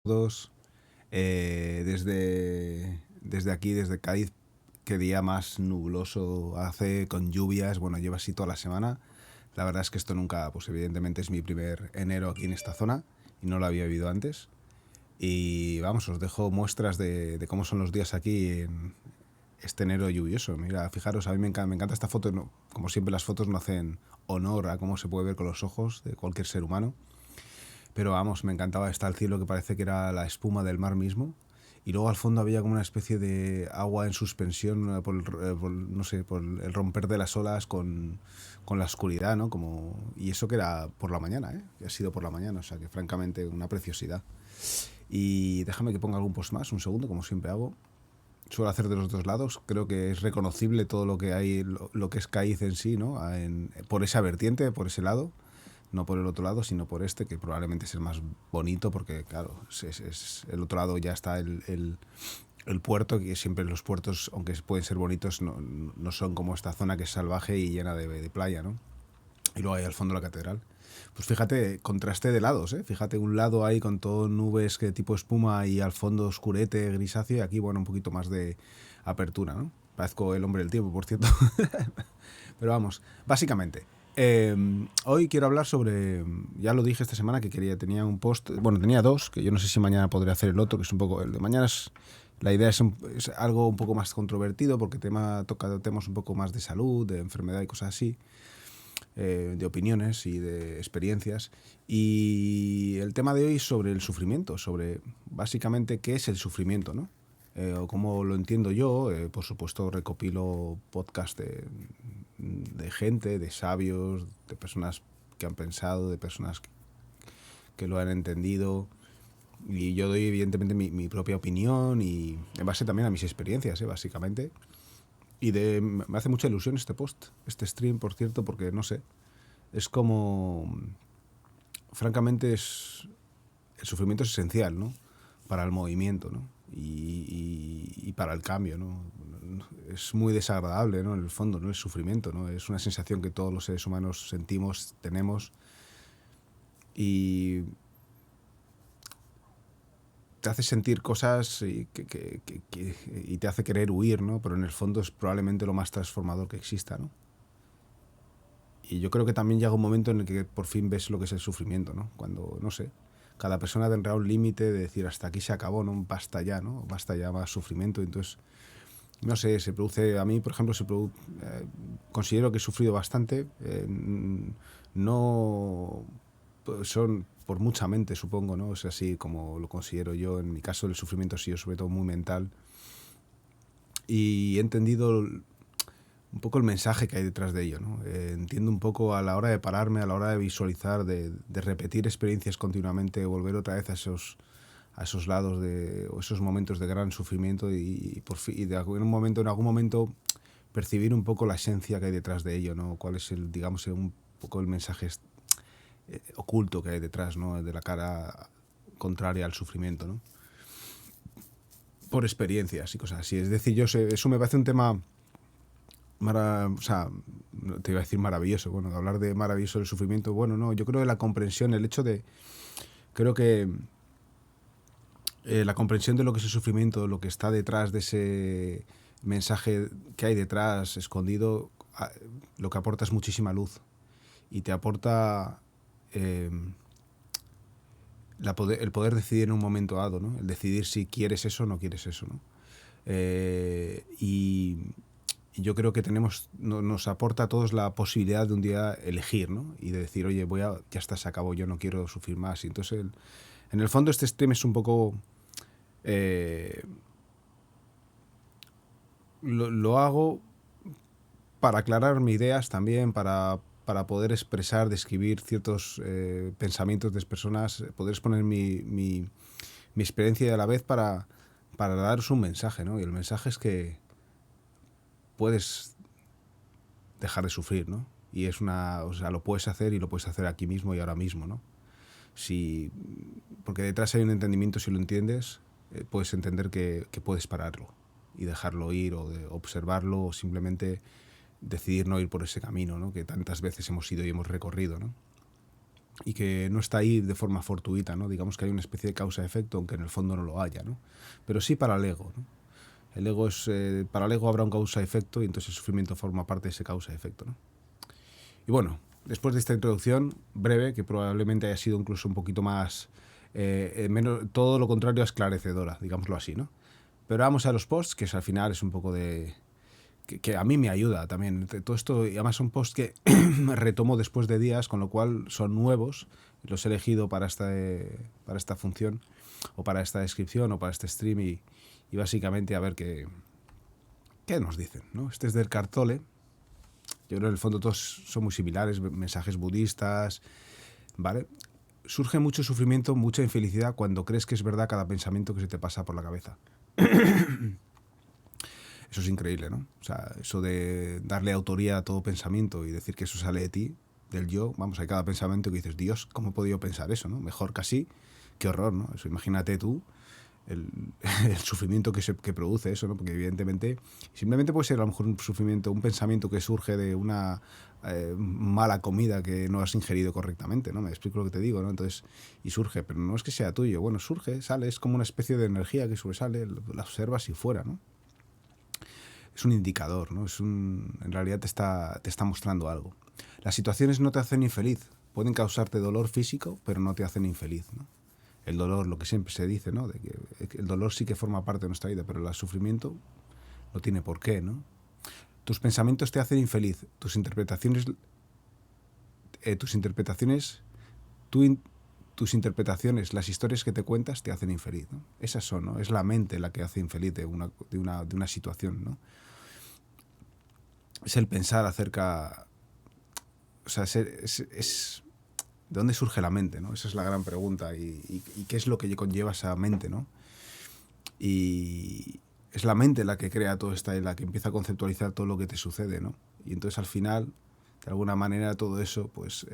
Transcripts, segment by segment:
todos. Desde aquí, desde Cádiz, qué día más nubloso hace, con lluvias. Bueno, lleva así toda la semana. La verdad es que esto nunca, pues evidentemente es mi primer enero aquí en esta zona y no lo había vivido antes. Y vamos, os dejo muestras de cómo son los días aquí en este enero lluvioso. Mira, fijaros, a mí me encanta esta foto. No, como siempre, las fotos no hacen honor a cómo se puede ver con los ojos de cualquier ser humano. Pero vamos, me encantaba. Está el cielo que parece que era la espuma del mar mismo. Y luego al fondo había como una especie de agua en suspensión no sé, por el romper de las olas con la oscuridad, ¿no? Y eso que era por la mañana, ¿eh? Que ha sido por la mañana, o sea que francamente una preciosidad. Y déjame que ponga algún post más, un segundo, como siempre hago. Suelo hacer de los dos lados. Creo que es reconocible todo lo que hay, lo que es Cádiz en sí, ¿no? Por esa vertiente, por ese lado. No por el otro lado, sino por este, que probablemente es el más bonito, porque, claro, el otro lado ya está el puerto, que siempre los puertos, aunque pueden ser bonitos, no son como esta zona que es salvaje y llena de playa, ¿no? Y luego hay al fondo la catedral. Pues fíjate, contraste de lados, ¿eh? Fíjate, un lado ahí con todo nubes que tipo espuma y al fondo oscurete, grisáceo, y aquí, bueno, un poquito más de apertura, ¿no? Parezco el hombre del tiempo, por cierto. Pero vamos, básicamente, hoy quiero hablar sobre, ya lo dije esta semana que tenía un post, bueno, tenía dos, que yo no sé si mañana podré hacer el otro, que es un poco, el de mañana la idea es algo un poco más controvertido porque toca temas un poco más de salud, de enfermedad y cosas así, de opiniones y de experiencias. Y el tema de hoy es sobre el sufrimiento, sobre básicamente qué es el sufrimiento, ¿no? O cómo lo entiendo yo. Por supuesto, recopilo podcasts de gente, de sabios, de personas que han pensado, de personas que lo han entendido. Y yo doy evidentemente mi propia opinión y en base también a mis experiencias, básicamente. Me hace mucha ilusión este post, este stream, por cierto, porque no sé, es como, francamente, el sufrimiento es esencial, ¿no? Para el movimiento, ¿no? Y para el cambio, ¿no? Es muy desagradable, ¿no? En el fondo, ¿no? El sufrimiento, ¿no? Es una sensación que todos los seres humanos sentimos, tenemos, y te hace sentir cosas y te hace querer huir, ¿no? Pero en el fondo es probablemente lo más transformador que exista, ¿no? Y yo creo que también llega un momento en el que por fin ves lo que es el sufrimiento, ¿no? Cuando, no sé, cada persona tendrá un límite de decir hasta aquí se acabó, ¿no? Basta ya, ¿no? Basta ya más sufrimiento. Entonces, no sé, se produce, a mí, por ejemplo, considero que he sufrido bastante. No pues son por mucha mente, supongo, ¿no? Es así como lo considero yo. En mi caso, el sufrimiento ha sido sobre todo muy mental. Y he entendido un poco el mensaje que hay detrás de ello, ¿no? Entiendo un poco a la hora de pararme, a la hora de visualizar, de repetir experiencias continuamente, volver otra vez a esos lados o esos momentos de gran sufrimiento y en algún momento percibir un poco la esencia que hay detrás de ello, ¿no? Cuál es digamos, un poco el mensaje oculto que hay detrás, ¿no? De la cara contraria al sufrimiento, ¿no? Por experiencias y cosas así. Es decir, eso me parece un tema o sea, te iba a decir maravilloso. Bueno, hablar de maravilloso del sufrimiento, bueno, no, yo creo que la comprensión, creo que la comprensión de lo que es el sufrimiento, lo que está detrás de ese mensaje que hay detrás, escondido, lo que aporta es muchísima luz y te aporta eh, el poder decidir en un momento dado, ¿no? El decidir si quieres eso o no quieres eso, ¿no? Y yo creo que nos aporta a todos la posibilidad de un día elegir, ¿no? Y de decir, oye, ya está, se acabó, yo no quiero sufrir más. Y entonces, en el fondo, este stream es un poco... lo hago para aclarar mis ideas también, para poder expresar, describir ciertos pensamientos de personas, poder exponer mi experiencia y a la vez para daros un mensaje, ¿no? Y el mensaje es que puedes dejar de sufrir, ¿no? Y o sea, lo puedes hacer y lo puedes hacer aquí mismo y ahora mismo, ¿no? Porque detrás hay un entendimiento, si lo entiendes, puedes entender que puedes pararlo y dejarlo ir o de observarlo o simplemente decidir no ir por ese camino, ¿no? Que tantas veces hemos ido y hemos recorrido, ¿no? y que no está ahí de forma fortuita, ¿no? Digamos que hay una especie de causa-efecto, aunque en el fondo no lo haya, ¿no? Pero sí para el ego, ¿no? El ego es, para el ego habrá un causa-efecto y entonces el sufrimiento forma parte de ese causa-efecto, ¿no? Y bueno, después de esta introducción breve, que probablemente haya sido incluso un poquito más, menos, todo lo contrario a esclarecedora, digámoslo así, ¿no? Pero vamos a los posts, que al final es un poco de... que a mí me ayuda también. Todo esto, y además son posts que retomo después de días, con lo cual son nuevos. Los he elegido para esta función, o para esta descripción, o para este stream, y básicamente a ver qué nos dicen, ¿no? Este es del Cartole. Yo creo que en el fondo todos son muy similares, mensajes budistas, ¿vale? Surge mucho sufrimiento, mucha infelicidad cuando crees que es verdad cada pensamiento que se te pasa por la cabeza. Eso es increíble, ¿no? O sea, eso de darle autoría a todo pensamiento y decir que eso sale de ti, del yo, vamos, hay cada pensamiento que dices, Dios, ¿cómo he podido pensar eso, no? Mejor casi, qué horror, ¿no? Eso, imagínate tú el, el sufrimiento que produce eso, ¿no? Porque evidentemente, simplemente puede ser a lo mejor un sufrimiento, un pensamiento que surge de una mala comida que no has ingerido correctamente, ¿no? Me explico lo que te digo, ¿no? Entonces, y surge, pero no es que sea tuyo, bueno, surge, sale, es como una especie de energía que sobresale, la observas y fuera, ¿no? Es un indicador, ¿no? En realidad te está mostrando algo. Las situaciones no te hacen infeliz, pueden causarte dolor físico, pero no te hacen infeliz, ¿no? El dolor, lo que siempre se dice, ¿no? De que el dolor sí que forma parte de nuestra vida, pero el sufrimiento no tiene por qué, ¿no? Tus pensamientos te hacen infeliz, tus interpretaciones, tú tus interpretaciones, las historias que te cuentas te hacen infeliz, ¿no? Esas son, ¿no? Es la mente la que hace infeliz de una situación, ¿no? Es el pensar acerca, o sea, es ¿de dónde surge la mente, ¿no? Esa es la gran pregunta. Y qué es lo que conlleva esa mente, ¿no? Y es la mente la que crea todo esto, la que empieza a conceptualizar todo lo que te sucede, ¿no? Y entonces al final, de alguna manera, todo eso pues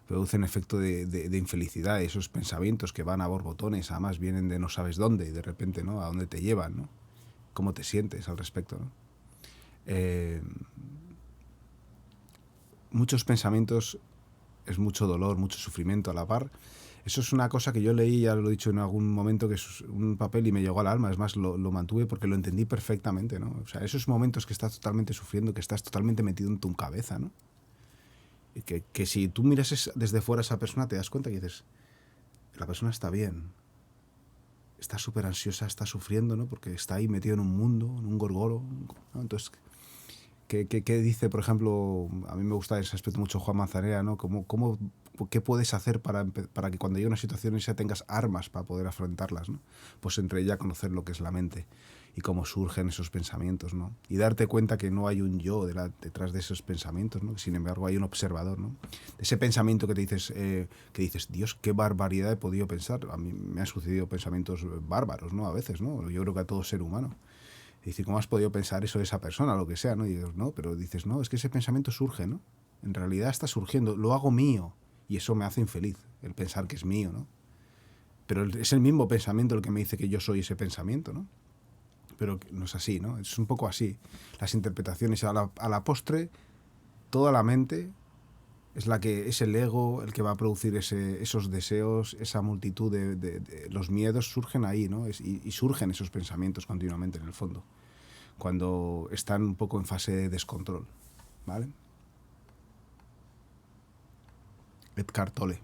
produce un efecto de infelicidad. Esos pensamientos que van a borbotones, además vienen de no sabes dónde y de repente, ¿no? A dónde te llevan, ¿no? Cómo te sientes al respecto, ¿no? Muchos pensamientos es mucho dolor, mucho sufrimiento a la par. Eso es una cosa que yo leí, ya lo he dicho en algún momento, que es un papel y me llegó al alma. Es más, lo mantuve porque lo entendí perfectamente, ¿no? O sea, esos momentos que estás totalmente sufriendo, que estás totalmente metido en tu cabeza, ¿no? Y que si tú miras desde fuera a esa persona, te das cuenta que dices, la persona está bien, está súper ansiosa, está sufriendo, ¿no? Porque está ahí metido en un mundo, en un gorgoro, ¿no? Entonces, ¿qué dice, por ejemplo, a mí me gusta ese aspecto mucho Juan Manzanera, ¿no? ¿Qué puedes hacer para que cuando llegue una situación esa tengas armas para poder afrontarlas, ¿no? Pues entre ellas conocer lo que es la mente y cómo surgen esos pensamientos, ¿no? Y darte cuenta que no hay un yo detrás de esos pensamientos, ¿no? Sin embargo hay un observador, ¿no? Ese pensamiento que dices, Dios, qué barbaridad he podido pensar. A mí me han sucedido pensamientos bárbaros, ¿no? A veces, ¿no? Yo creo que a todo ser humano. Y decir, ¿cómo has podido pensar eso de esa persona, lo que sea, ¿no? Y dices, no, pero dices, no, es que ese pensamiento surge, ¿no? En realidad está surgiendo, lo hago mío. Y eso me hace infeliz, el pensar que es mío, ¿no? Pero es el mismo pensamiento el que me dice que yo soy ese pensamiento, ¿no? Pero no es así, ¿no? Es un poco así. Las interpretaciones a la postre, toda la mente es la que es el ego el que va a producir esos deseos, esa multitud de los miedos surgen ahí, ¿no? Y surgen esos pensamientos continuamente en el fondo, cuando están un poco en fase de descontrol, ¿vale? Edgar Tolle.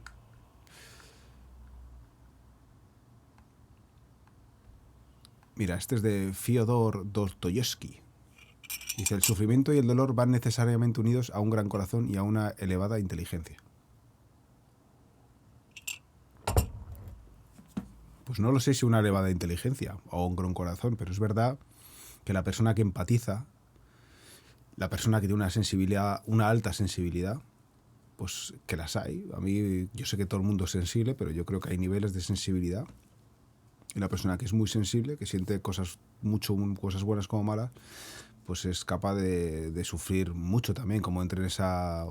Mira, este es de Fyodor Dostoyevsky. Dice, el sufrimiento y el dolor van necesariamente unidos a un gran corazón y a una elevada inteligencia. Pues no lo sé si una elevada inteligencia o un gran corazón, pero es verdad que la persona que empatiza, la persona que tiene una sensibilidad, una alta sensibilidad, pues que las hay. A mí, yo sé que todo el mundo es sensible, pero yo creo que hay niveles de sensibilidad. Y la persona que es muy sensible, que siente cosas buenas como malas, pues es capaz de sufrir mucho también. Como entre en esa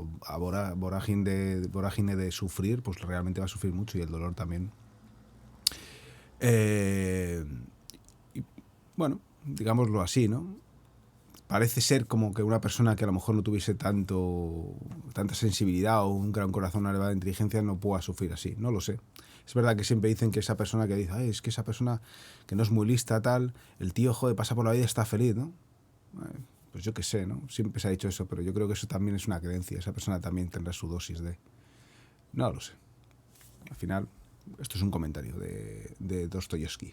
vorágine de sufrir, pues realmente va a sufrir mucho, y el dolor también. Y, bueno, digámoslo así, ¿no? parece ser como que una persona que a lo mejor no tuviese tanta sensibilidad o un gran corazón, una elevada inteligencia, no pueda sufrir así. No lo sé. Es verdad que siempre dicen que esa persona que dice, "Ay, es que esa persona que no es muy lista, tal, el tío, joder, pasa por la vida y está feliz, ¿no?". Pues yo qué sé, ¿no? Siempre se ha dicho eso, pero yo creo que eso también es una creencia. Esa persona también tendrá su dosis de... No lo sé. Al final, esto es un comentario de Dostoyevsky.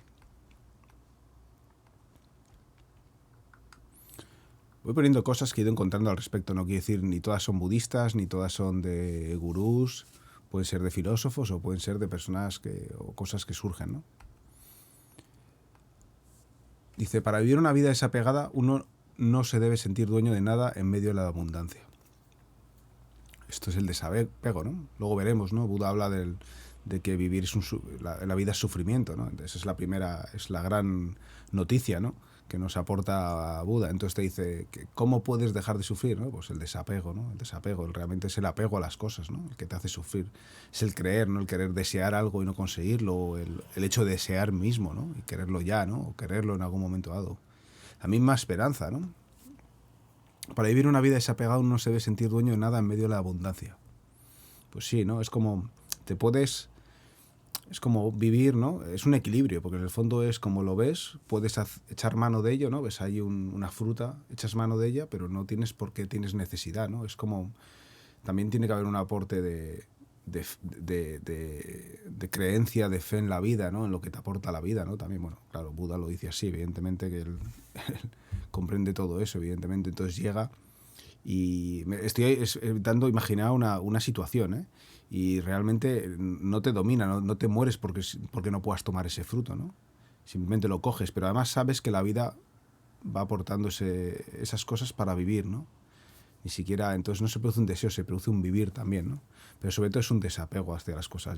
Voy poniendo cosas que he ido encontrando al respecto. No quiero decir ni todas son budistas, ni todas son de gurús. Pueden ser de filósofos o pueden ser de personas o cosas que surgen, ¿no? Dice, para vivir una vida desapegada, uno no se debe sentir dueño de nada en medio de la abundancia. Esto es el desapego, ¿no? Luego veremos, ¿no? Buda habla de que vivir es la vida es sufrimiento, ¿no? Entonces es la gran noticia, ¿no?, que nos aporta Buda. Entonces te dice, ¿cómo puedes dejar de sufrir?, ¿no? Pues el desapego, ¿no? El desapego realmente es el apego a las cosas, ¿no?, el que te hace sufrir. Es el creer, ¿no?, el querer desear algo y no conseguirlo, el hecho de desear mismo, ¿no?, y quererlo ya, ¿no?, o quererlo en algún momento dado. La misma esperanza, ¿no? Para vivir una vida desapegada uno no se debe sentir dueño de nada en medio de la abundancia. Pues sí, ¿no? Es como es como vivir, ¿no? Es un equilibrio, porque en el fondo es como lo ves, puedes echar mano de ello, ¿no? Ves ahí una fruta, echas mano de ella, pero no tienes por qué tienes necesidad, ¿no? Es como, también tiene que haber un aporte de creencia, de fe en la vida, ¿no?, en lo que te aporta la vida, ¿no? También, bueno, claro, Buda lo dice así, evidentemente que él comprende todo eso, evidentemente. Entonces llega y estoy evitando imaginar una situación, ¿eh? Y realmente no te domina, no te mueres porque no puedas tomar ese fruto, ¿no? Simplemente lo coges, pero además sabes que la vida va aportando esas cosas para vivir, ¿no? Ni siquiera, entonces no se produce un deseo, se produce un vivir también, ¿no? Pero sobre todo es un desapego hacia las cosas.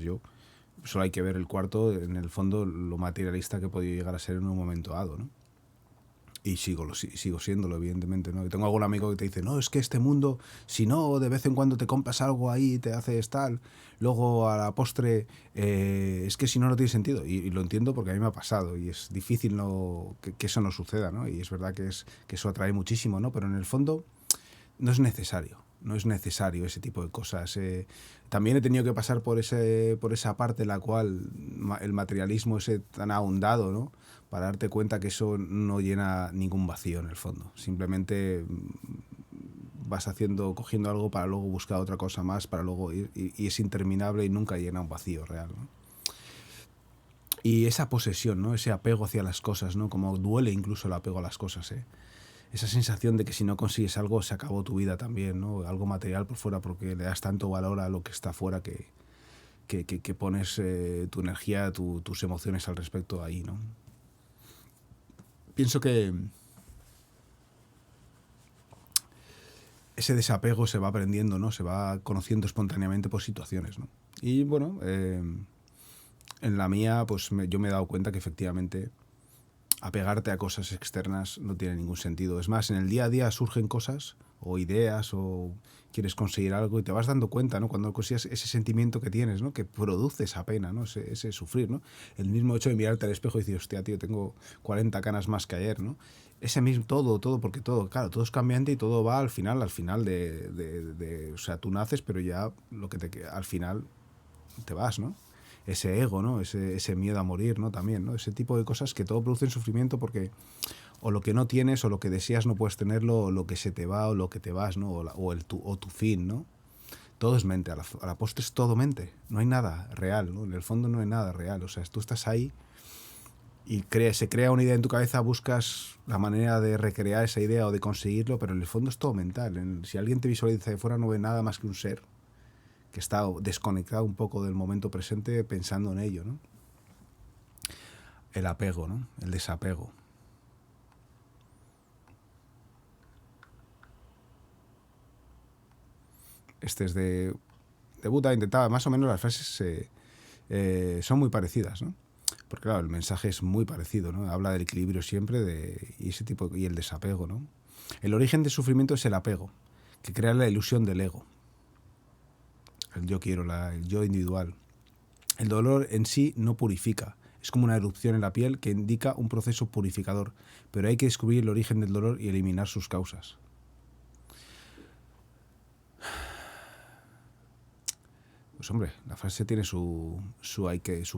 Solo hay que ver el cuarto, en el fondo, lo materialista que he podido llegar a ser en un momento dado, ¿no? Y sigo siéndolo, evidentemente, ¿no? Y tengo algún amigo que te dice, no, es que este mundo, si no, de vez en cuando te compras algo ahí y te haces tal, luego a la postre, es que si no, no tiene sentido. Y lo entiendo porque a mí me ha pasado y es difícil que eso no suceda, ¿no? Y es verdad que eso atrae muchísimo, ¿no? Pero en el fondo no es necesario. No es necesario ese tipo de cosas. También he tenido que pasar por esa parte en la cual el materialismo ese tan ahondado, ¿no?, para darte cuenta que eso no llena ningún vacío en el fondo. Simplemente vas cogiendo algo para luego buscar otra cosa más, para luego ir, y es interminable y nunca llena un vacío real, ¿no? Y esa posesión, ¿no?, ese apego hacia las cosas, ¿no?, como duele incluso el apego a las cosas, ¿eh? Esa sensación de que si no consigues algo se acabó tu vida también, ¿no? Algo material por fuera, porque le das tanto valor a lo que está fuera que pones tu energía, tus emociones al respecto ahí, ¿no? Pienso que ese desapego se va aprendiendo, ¿no? Se va conociendo espontáneamente por situaciones, ¿no? Y bueno, en la mía, pues yo me he dado cuenta que efectivamente apegarte a cosas externas no tiene ningún sentido. Es más, en el día a día surgen cosas o ideas o quieres conseguir algo y te vas dando cuenta, ¿no?, cuando consigues ese sentimiento que tienes, ¿no?, que produce esa pena, ¿no?, ese sufrir, ¿no? El mismo hecho de mirarte al espejo y decir, hostia, tío, tengo 40 canas más que ayer, ¿no? Ese mismo, porque claro, todo es cambiante y todo va al final o sea, tú naces, pero ya al final te vas, ¿no? Ese ego, ¿no? Ese miedo a morir, ¿no? También, ¿no? Ese tipo de cosas que todo producen sufrimiento porque o lo que no tienes o lo que deseas no puedes tenerlo, o lo que se te va o lo que te vas, ¿no? O tu fin, ¿no? Todo es mente, a la postre es todo mente, no hay nada real, ¿no? En el fondo no hay nada real, o sea, tú estás ahí y se crea una idea en tu cabeza, buscas la manera de recrear esa idea o de conseguirlo, pero en el fondo es todo mental. Si alguien te visualiza de fuera no ve nada más que un ser que está desconectado un poco del momento presente pensando en ello, ¿no? El apego, ¿no? El desapego. Este es de Buda. Intentaba, más o menos las frases son muy parecidas, ¿no? Porque claro, el mensaje es muy parecido, ¿no? Habla del equilibrio siempre y el desapego, ¿no? El origen del sufrimiento es el apego, que crea la ilusión del ego. El yo quiero, el yo individual. El dolor en sí no purifica, es Es como una erupción en la piel que indica un proceso purificador, pero hay que descubrir el origen del dolor y eliminar sus causas. Pues hombre, la frase tiene su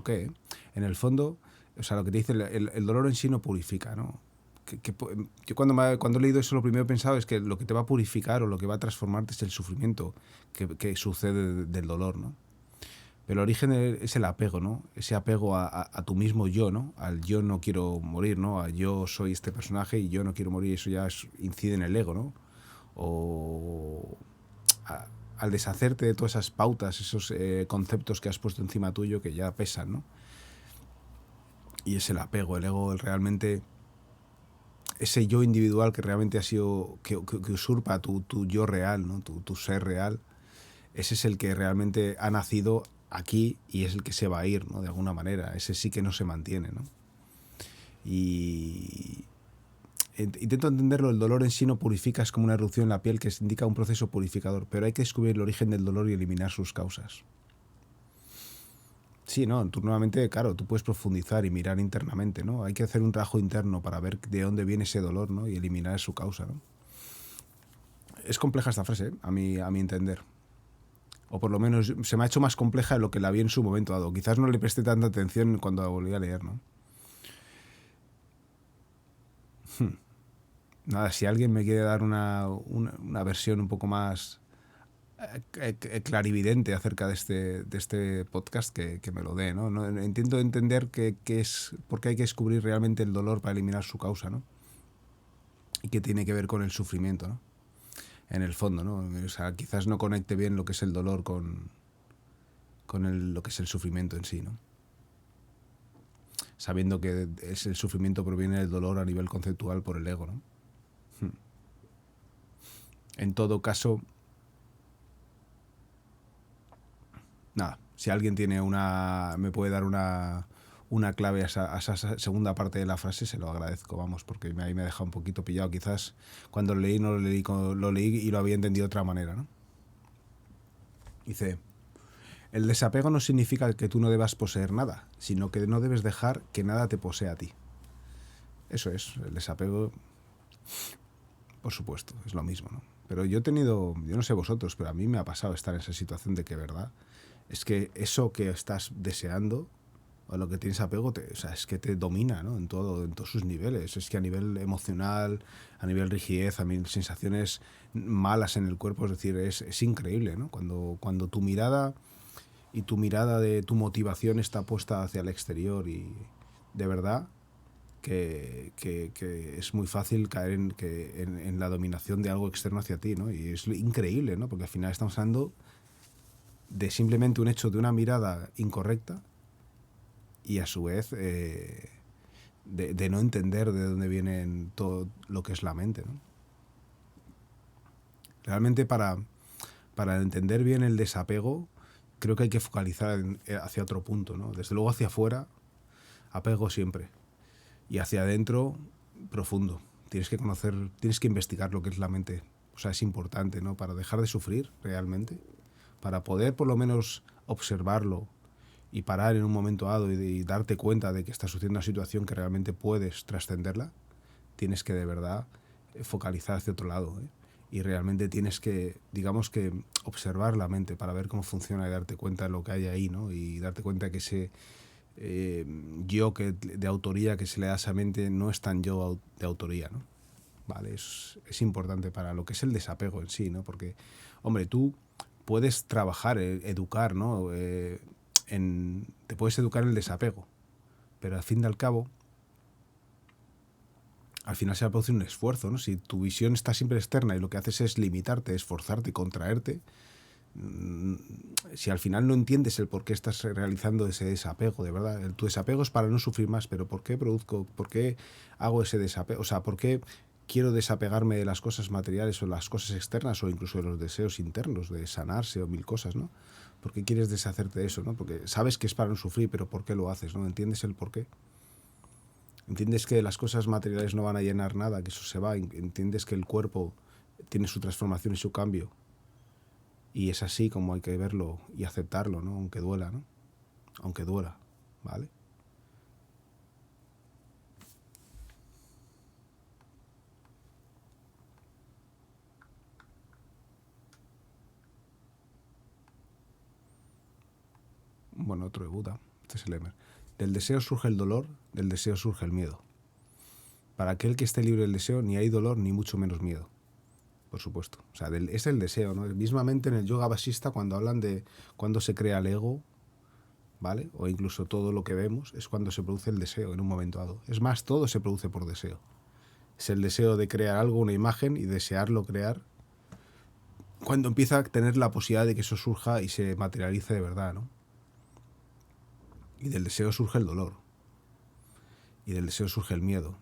qué, ¿eh? En el fondo, o sea, lo que te dice, el dolor en sí no purifica, ¿no? Yo cuando he leído eso, lo primero que he pensado es que lo que te va a purificar o lo que va a transformarte es el sufrimiento que sucede del dolor, ¿no? Pero el origen es el apego, ¿no? Ese apego a tu mismo yo, ¿no? Al yo no quiero morir, ¿no? A yo soy este personaje y yo no quiero morir, eso ya incide en el ego, ¿no? O al deshacerte de todas esas pautas, esos conceptos que has puesto encima tuyo que ya pesan, ¿no? Y es el apego, el ego, realmente ese yo individual que realmente ha sido, que usurpa tu yo real, ¿no? Tu ser real, ese es el que realmente ha nacido aquí y es el que se va a ir, ¿no? De alguna manera, ese sí que no se mantiene, ¿no? Y intento entenderlo, el dolor en sí no purifica, es como una erupción en la piel que indica un proceso purificador, pero hay que descubrir el origen del dolor y eliminar sus causas. Sí, ¿no? Tú nuevamente, claro, tú puedes profundizar y mirar internamente, ¿no? Hay que hacer un trabajo interno para ver de dónde viene ese dolor, ¿no? Y eliminar su causa, ¿no? Es compleja esta frase, ¿eh? a mi entender. O por lo menos se me ha hecho más compleja de lo que la vi en su momento dado. Quizás no le presté tanta atención cuando la volví a leer, ¿no? Nada, si alguien me quiere dar una versión un poco más clarividente acerca de este podcast, que me lo dé, ¿no? Intento entender por qué hay que descubrir realmente el dolor para eliminar su causa, ¿no? Y qué tiene que ver con el sufrimiento, ¿no? En el fondo, ¿no? O sea, quizás no conecte bien lo que es el dolor con lo que es el sufrimiento en sí, ¿no? Sabiendo que el sufrimiento proviene del dolor a nivel conceptual por el ego, ¿no? En todo caso, nada, si alguien me puede dar una clave a esa segunda parte de la frase, se lo agradezco, vamos, porque ahí me ha dejado un poquito pillado. Quizás cuando lo leí no lo leí y lo había entendido de otra manera, ¿no? Dice: el desapego no significa que tú no debas poseer nada, sino que no debes dejar que nada te posea a ti. Eso es, el desapego, por supuesto, es lo mismo, ¿no? Pero yo no sé vosotros, pero a mí me ha pasado estar en esa situación de que, ¿verdad? Es que eso que estás deseando o lo que tienes apego, o sea, es que te domina, ¿no? En todos sus niveles. Es que a nivel emocional, a nivel rigidez, a nivel sensaciones malas en el cuerpo, es decir, es increíble, ¿no? Cuando tu mirada de tu motivación está puesta hacia el exterior y de verdad que es muy fácil caer en la dominación de algo externo hacia ti, ¿no? Y es increíble, ¿no? Porque al final estamos hablando de simplemente un hecho de una mirada incorrecta y a su vez de no entender de dónde viene todo lo que es la mente, ¿no? Realmente para entender bien el desapego creo que hay que focalizar hacia otro punto, ¿no? Desde luego hacia afuera, apego siempre, y hacia adentro, profundo. Tienes que investigar lo que es la mente. O sea, es importante, ¿no? Para dejar de sufrir realmente, para poder por lo menos observarlo y parar en un momento dado y darte cuenta de que estás sucediendo una situación que realmente puedes trascenderla, tienes que de verdad focalizar hacia otro lado, ¿eh? Y realmente tienes que, digamos que, observar la mente para ver cómo funciona y darte cuenta de lo que hay ahí, ¿no? Y darte cuenta que ese yo de autoría que se le da a esa mente no es tan yo de autoría, ¿no? Vale, es importante para lo que es el desapego en sí, ¿no? Porque, hombre, tú puedes trabajar, educar, ¿no? Te puedes educar en el desapego, pero al fin y al cabo, al final se va a producir un esfuerzo, ¿no? Si tu visión está siempre externa y lo que haces es limitarte, esforzarte, contraerte, si al final no entiendes el por qué estás realizando ese desapego, de verdad, tu desapego es para no sufrir más, pero ¿por qué hago ese desapego? O sea, ¿por qué quiero desapegarme de las cosas materiales o las cosas externas o incluso de los deseos internos de sanarse o mil cosas, ¿no? ¿Por qué quieres deshacerte de eso, ¿no? Porque sabes que es para no sufrir, pero ¿por qué lo haces, no? ¿Entiendes el por qué? ¿Entiendes que las cosas materiales no van a llenar nada, que eso se va? ¿Entiendes que el cuerpo tiene su transformación y su cambio? Y es así como hay que verlo y aceptarlo, ¿no? Aunque duela, ¿no? Aunque duela, ¿vale? bueno, otro de Buda, este es el Emer. Del deseo surge el dolor, del deseo surge el miedo. Para aquel que esté libre del deseo, ni hay dolor ni mucho menos miedo. Por supuesto. O sea, es el deseo, ¿no? Mismamente en el yoga vasista, cuando hablan de cuando se crea el ego, ¿vale? O incluso todo lo que vemos, es cuando se produce el deseo en un momento dado. Es más, todo se produce por deseo. Es el deseo de crear algo, una imagen, y desearlo crear, cuando empieza a tener la posibilidad de que eso surja y se materialice de verdad, ¿no? Y del deseo surge el dolor. Y del deseo surge el miedo.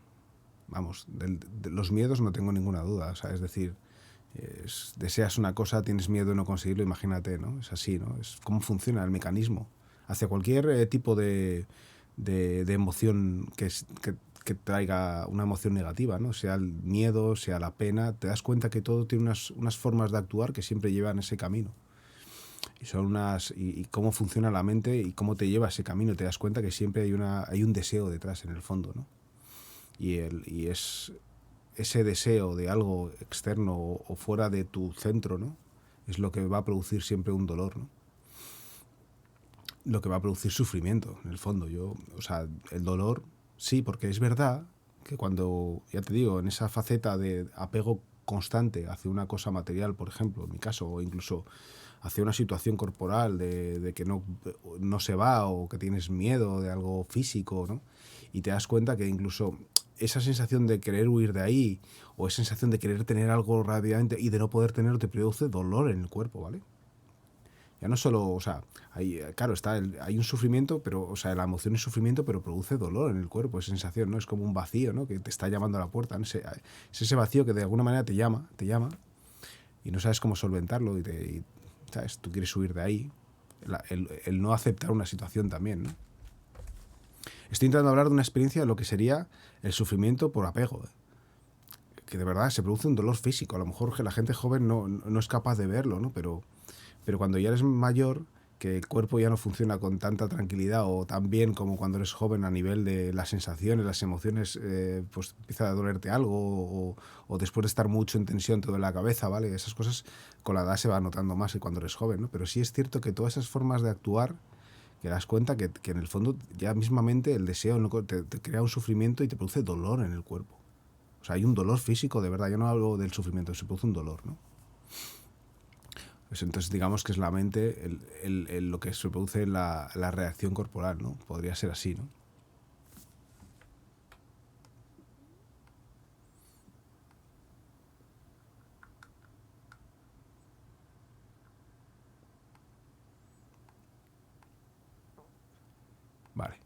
Vamos, de los miedos no tengo ninguna duda. O sea, es decir, deseas una cosa, tienes miedo de no conseguirlo, imagínate, ¿no? Es así, ¿no? Es cómo funciona el mecanismo. Hacia cualquier tipo de emoción que traiga una emoción negativa, ¿no? Sea el miedo, sea la pena, te das cuenta que todo tiene unas formas de actuar que siempre llevan ese camino. Y son y cómo funciona la mente y cómo te lleva ese camino. Te das cuenta que siempre hay un deseo detrás en el fondo, ¿no? Y es ese deseo de algo externo o fuera de tu centro, ¿no? Es lo que va a producir siempre un dolor, ¿no? Lo que va a producir sufrimiento, en el fondo. O sea, el dolor, sí, porque es verdad que cuando, ya te digo, en esa faceta de apego constante hacia una cosa material, por ejemplo, en mi caso, o incluso hacia una situación corporal de que no se va, o que tienes miedo de algo físico, ¿no? Y te das cuenta que incluso esa sensación de querer huir de ahí, o esa sensación de querer tener algo rápidamente y de no poder tenerlo, te produce dolor en el cuerpo, ¿vale? Ya no solo, o sea, claro, hay un sufrimiento, pero, o sea, la emoción es sufrimiento, pero produce dolor en el cuerpo, esa sensación, ¿no? Es como un vacío, ¿no? Que te está llamando a la puerta, ¿no? Es ese vacío que de alguna manera te llama, y no sabes cómo solventarlo, ¿sabes? Tú quieres huir de ahí. El no aceptar una situación también, ¿no? Estoy intentando hablar de una experiencia de lo que sería el sufrimiento por apego, ¿eh? Que de verdad se produce un dolor físico. A lo mejor que la gente joven no es capaz de verlo, ¿no? Pero cuando ya eres mayor, que el cuerpo ya no funciona con tanta tranquilidad o tan bien como cuando eres joven a nivel de las sensaciones, las emociones, pues empieza a dolerte algo, o después de estar mucho en tensión te duele la cabeza, ¿vale? Esas cosas con la edad se va notando más que cuando eres joven, ¿no? Pero sí es cierto que todas esas formas de actuar, que das cuenta que en el fondo ya mismamente el deseo te crea un sufrimiento y te produce dolor en el cuerpo. O sea, hay un dolor físico, de verdad. Yo no hablo del sufrimiento, se produce un dolor, ¿no? Pues entonces digamos que es la mente lo que se produce en la reacción corporal, ¿no? Podría ser así, ¿no? Vale.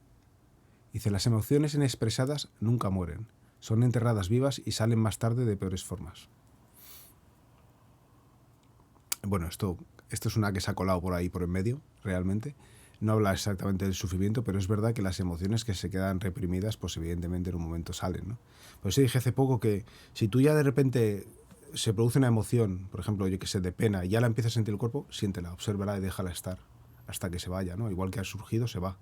Dice, las emociones inexpresadas nunca mueren. Son enterradas vivas y salen más tarde de peores formas. Bueno, esto es una que se ha colado por ahí, por en medio, realmente. No habla exactamente del sufrimiento, pero es verdad que las emociones que se quedan reprimidas, pues evidentemente en un momento salen, ¿no? Por eso dije hace poco que si tú ya de repente se produce una emoción, por ejemplo, yo que sé, de pena, y ya la empiezas a sentir el cuerpo, siéntela, obsérvala y déjala estar hasta que se vaya, ¿no? Igual que ha surgido, se va.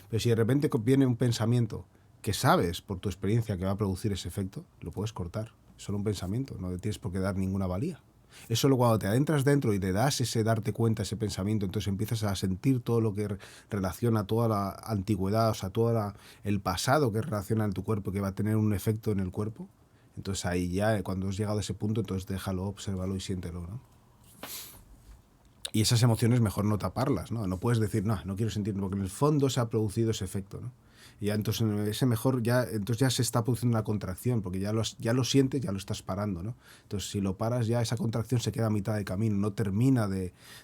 Pero si de repente viene un pensamiento que sabes por tu experiencia que va a producir ese efecto, lo puedes cortar. Es solo un pensamiento, no le tienes por qué dar ninguna valía. Es solo cuando te adentras dentro y te das ese darte cuenta, ese pensamiento, entonces empiezas a sentir todo lo que relaciona toda la antigüedad, o sea, todo el pasado que relaciona en tu cuerpo, que va a tener un efecto en el cuerpo. Entonces ahí ya, cuando has llegado a ese punto, entonces déjalo, obsérvalo y siéntelo, ¿no? Y esas emociones mejor no taparlas, ¿no? No puedes decir, no quiero sentirlo, porque en el fondo se ha producido ese efecto, ¿no? Y ya entonces entonces ya se está produciendo una contracción, porque ya lo sientes, ya lo estás parando, ¿no? Entonces si lo paras ya esa contracción se queda a mitad de camino, no termina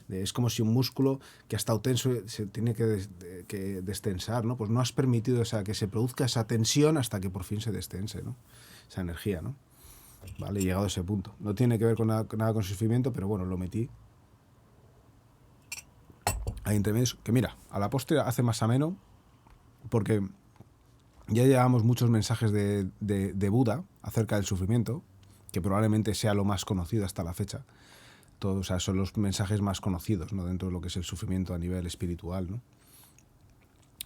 es como si un músculo que ha estado tenso se tiene que destensar, ¿no? Pues no has permitido que se produzca esa tensión hasta que por fin se destense, ¿no? Esa energía, ¿no? Vale, llegado a ese punto. No tiene que ver con nada con sufrimiento, pero bueno, lo metí ahí entre medios, que mira, a la postre hace más ameno, porque ya llevamos muchos mensajes de Buda acerca del sufrimiento, que probablemente sea lo más conocido hasta la fecha. Todos, o sea, son los mensajes más conocidos, ¿no? Dentro de lo que es el sufrimiento a nivel espiritual, ¿no?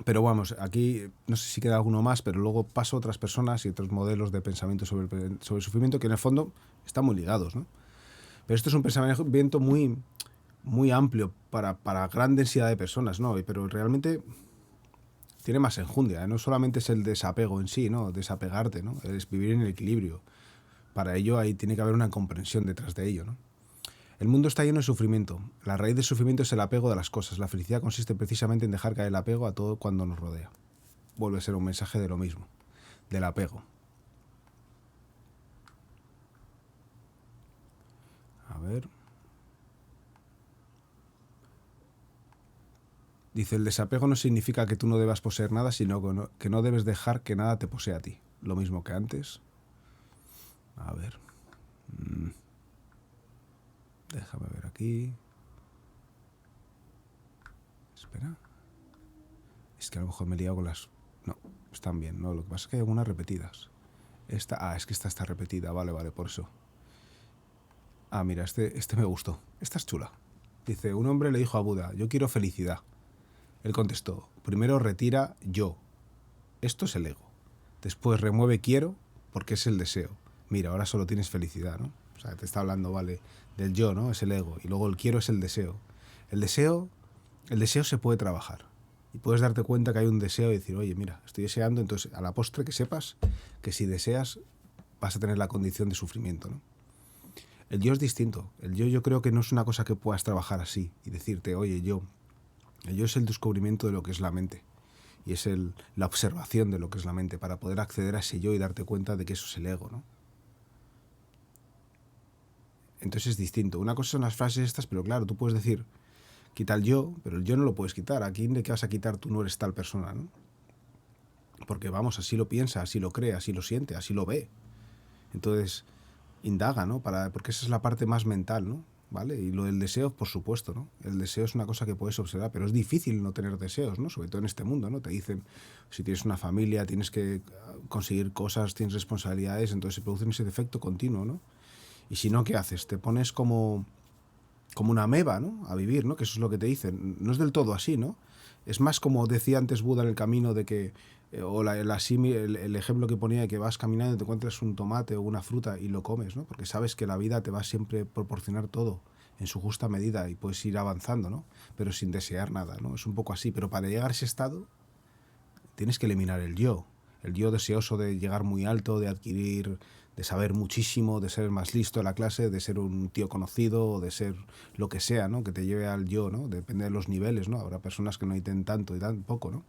Pero vamos, aquí no sé si queda alguno más, pero luego paso a otras personas y otros modelos de pensamiento sobre el sufrimiento que en el fondo están muy ligados, ¿no? Pero esto es un pensamiento muy muy amplio para gran densidad de personas, ¿no? Pero realmente tiene más enjundia, ¿eh? No solamente es el desapego en sí, ¿no? Desapegarte, ¿no? Es vivir en el equilibrio. Para ello ahí tiene que haber una comprensión detrás de ello, ¿no? El mundo está lleno de sufrimiento. La raíz del sufrimiento es el apego de las cosas. La felicidad consiste precisamente en dejar caer el apego a todo cuando nos rodea. Vuelve a ser un mensaje de lo mismo, del apego. A ver. Dice, el desapego no significa que tú no debas poseer nada, sino que no debes dejar que nada te posea a ti. Lo mismo que antes. A ver. Déjame ver aquí. Espera. Es que a lo mejor me he liado con las... No, están bien, ¿no? Lo que pasa es que hay algunas repetidas. Es que esta está repetida. Vale, por eso. Ah, mira, este me gustó. Esta es chula. Dice, un hombre le dijo a Buda, yo quiero felicidad. Él contestó, primero retira yo. Esto es el ego. Después remueve quiero, porque es el deseo. Mira, ahora solo tienes felicidad, ¿no? O sea, te está hablando, vale, del yo, ¿no? Es el ego. Y luego el quiero es el deseo. El deseo se puede trabajar. Y puedes darte cuenta que hay un deseo y decir, oye, mira, estoy deseando, entonces a la postre que sepas que si deseas vas a tener la condición de sufrimiento, ¿no? El yo es distinto. El yo creo que no es una cosa que puedas trabajar así y decirte, oye, yo. El yo es el descubrimiento de lo que es la mente. Y es la observación de lo que es la mente para poder acceder a ese yo y darte cuenta de que eso es el ego, ¿no? Entonces es distinto. Una cosa son las frases estas, pero claro, tú puedes decir, quita el yo, pero el yo no lo puedes quitar. ¿A quién de qué vas a quitar? Tú no eres tal persona, ¿no? Porque vamos, así lo piensa, así lo cree, así lo siente, así lo ve. Entonces, indaga, ¿no? Porque esa es la parte más mental, ¿no? ¿Vale? Y lo del deseo, por supuesto, ¿no? El deseo es una cosa que puedes observar, pero es difícil no tener deseos, ¿no? Sobre todo en este mundo, ¿no? Te dicen, si tienes una familia, tienes que conseguir cosas, tienes responsabilidades, entonces se produce ese defecto continuo, ¿no? Y si no, ¿qué haces? Te pones como una ameba, ¿no? A vivir, ¿no? Que eso es lo que te dicen. No es del todo así, ¿no? Es más como decía antes Buda en el camino de que, o el ejemplo que ponía de que vas caminando y te encuentras un tomate o una fruta y lo comes, ¿no? Porque sabes que la vida te va siempre a proporcionar todo en su justa medida y puedes ir avanzando, ¿no? Pero sin desear nada, ¿no? Es un poco así. Pero para llegar a ese estado tienes que eliminar el yo deseoso de llegar muy alto, de adquirir, de saber muchísimo, de ser el más listo de la clase, de ser un tío conocido, o de ser lo que sea, ¿no? Que te lleve al yo, ¿no? Depende de los niveles, ¿no? Habrá personas que no necesiten tanto y tan poco, ¿no?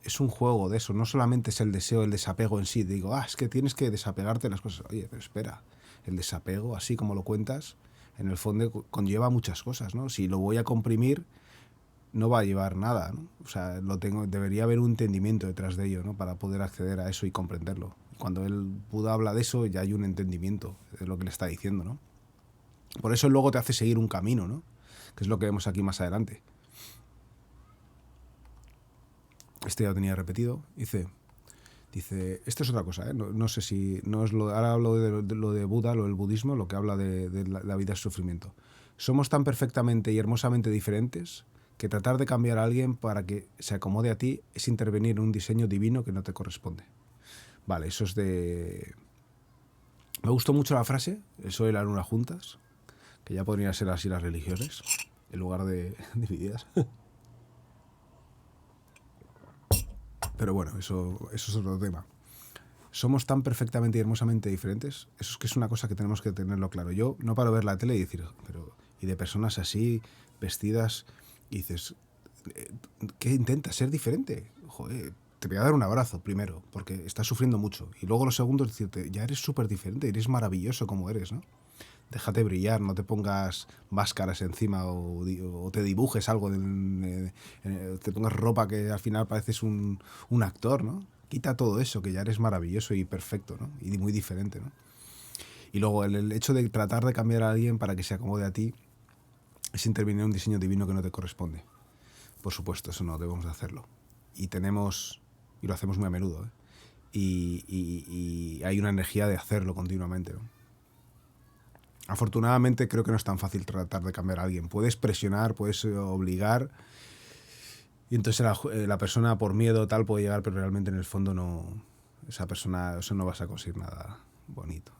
Es un juego de eso, no solamente es el deseo, el desapego en sí. Digo, es que tienes que desapegarte de las cosas. Oye, pero espera, el desapego, así como lo cuentas, en el fondo conlleva muchas cosas, ¿no? Si lo voy a comprimir, no va a llevar nada, ¿no? O sea, debería haber un entendimiento detrás de ello, ¿no? Para poder acceder a eso y comprenderlo. Cuando el Buda habla de eso, ya hay un entendimiento de lo que le está diciendo, ¿no? Por eso luego te hace seguir un camino, ¿no? Que es lo que vemos aquí más adelante. Este ya lo tenía repetido. Dice, esto es otra cosa, ¿eh? No sé si, no es ahora hablo de lo de Buda, lo del budismo, lo que habla de la vida es sufrimiento. Somos tan perfectamente y hermosamente diferentes que tratar de cambiar a alguien para que se acomode a ti es intervenir en un diseño divino que no te corresponde. Vale, eso es de... Me gustó mucho la frase, eso de la luna juntas, que ya podrían ser así las religiones, en lugar de divididas. Pero bueno, eso es otro tema. Somos tan perfectamente y hermosamente diferentes, eso es que es una cosa que tenemos que tenerlo claro. Yo no paro ver la tele y decir, y de personas así, vestidas, y dices, ¿qué intentas? ¿Ser diferente? Joder, te voy a dar un abrazo primero, porque estás sufriendo mucho. Y luego lo segundo es decirte, ya eres súper diferente, eres maravilloso como eres, ¿no? Déjate brillar, no te pongas máscaras encima o te dibujes algo, te pongas ropa que al final pareces un actor, ¿no? Quita todo eso, que ya eres maravilloso y perfecto, ¿no? Y muy diferente, ¿no? Y luego el hecho de tratar de cambiar a alguien para que se acomode a ti es intervenir en un diseño divino que no te corresponde. Por supuesto, eso no debemos de hacerlo. Y lo hacemos muy a menudo, ¿eh? Y hay una energía de hacerlo continuamente, ¿no? Afortunadamente creo que no es tan fácil tratar de cambiar a alguien. Puedes presionar, puedes obligar, y entonces la persona por miedo tal puede llegar, pero realmente en el fondo no, esa persona, eso no vas a conseguir nada bonito.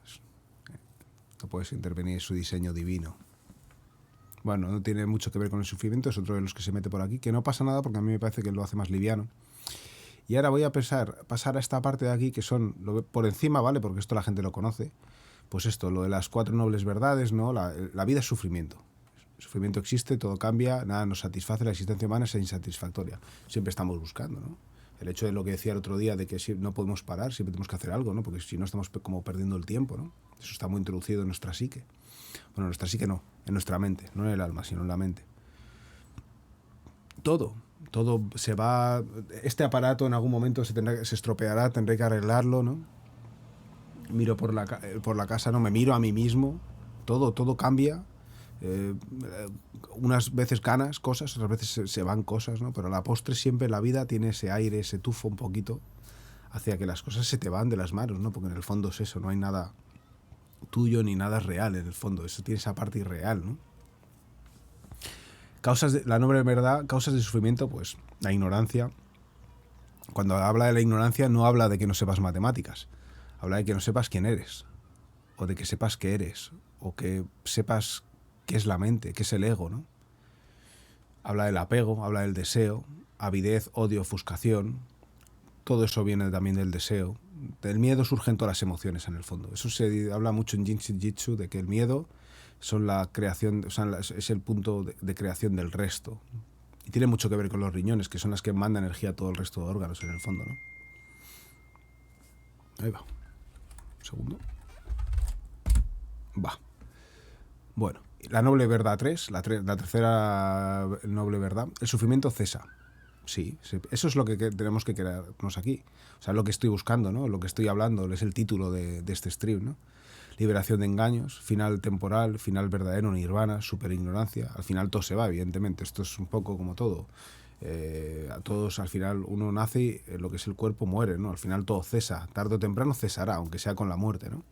No puedes intervenir en su diseño divino. Bueno, no tiene mucho que ver con el sufrimiento, es otro de los que se mete por aquí, que no pasa nada porque a mí me parece que lo hace más liviano. Y ahora voy a pasar a esta parte de aquí, que son por encima, ¿vale? Porque esto la gente lo conoce. Pues esto, lo de las 4 nobles verdades, ¿no? La vida es sufrimiento. El sufrimiento existe, todo cambia, nada nos satisface, la existencia humana es insatisfactoria. Siempre estamos buscando, ¿no? El hecho de lo que decía el otro día, de que no podemos parar, siempre tenemos que hacer algo, ¿no? Porque si no estamos como perdiendo el tiempo, ¿no? Eso está muy introducido en nuestra psique. Bueno, en nuestra psique no, en nuestra mente, no en el alma, sino en la mente. Todo se va. Este aparato en algún momento se estropeará, tendré que arreglarlo, ¿no? Miro por la casa, no me miro a mí mismo, todo cambia. Unas veces ganas cosas, otras veces se van cosas, ¿no? Pero a la postre siempre la vida tiene ese aire, ese tufo un poquito hacia que las cosas se te van de las manos, ¿no? Porque en el fondo es eso, no hay nada tuyo ni nada real en el fondo, eso tiene esa parte irreal, ¿no? La noble verdad, causas de sufrimiento, pues la ignorancia. Cuando habla de la ignorancia no habla de que no sepas matemáticas, habla de que no sepas quién eres, o de que sepas qué eres, o que sepas qué es la mente, qué es el ego, ¿no? Habla del apego, habla del deseo, avidez, odio, ofuscación. Todo eso viene también del deseo. Del miedo surgen todas las emociones en el fondo. Eso se habla mucho en Jitsu, de que el miedo son la creación, o sea, es el punto de creación del resto. Y tiene mucho que ver con los riñones, que son las que mandan energía a todo el resto de órganos en el fondo, ¿no? Ahí va. Un segundo. Va. Bueno, la noble verdad 3, la tercera noble verdad, el sufrimiento cesa. Sí, eso es lo que tenemos que crearnos aquí. O sea, lo que estoy buscando, ¿no? Lo que estoy hablando, es el título de este stream, ¿no? Liberación de engaños, final temporal, final verdadero, nirvana, superignorancia. Al final todo se va, evidentemente. Esto es un poco como todo. A todos, al final, uno nace y lo que es el cuerpo muere, ¿no? Al final todo cesa. Tarde o temprano cesará, aunque sea con la muerte, ¿no?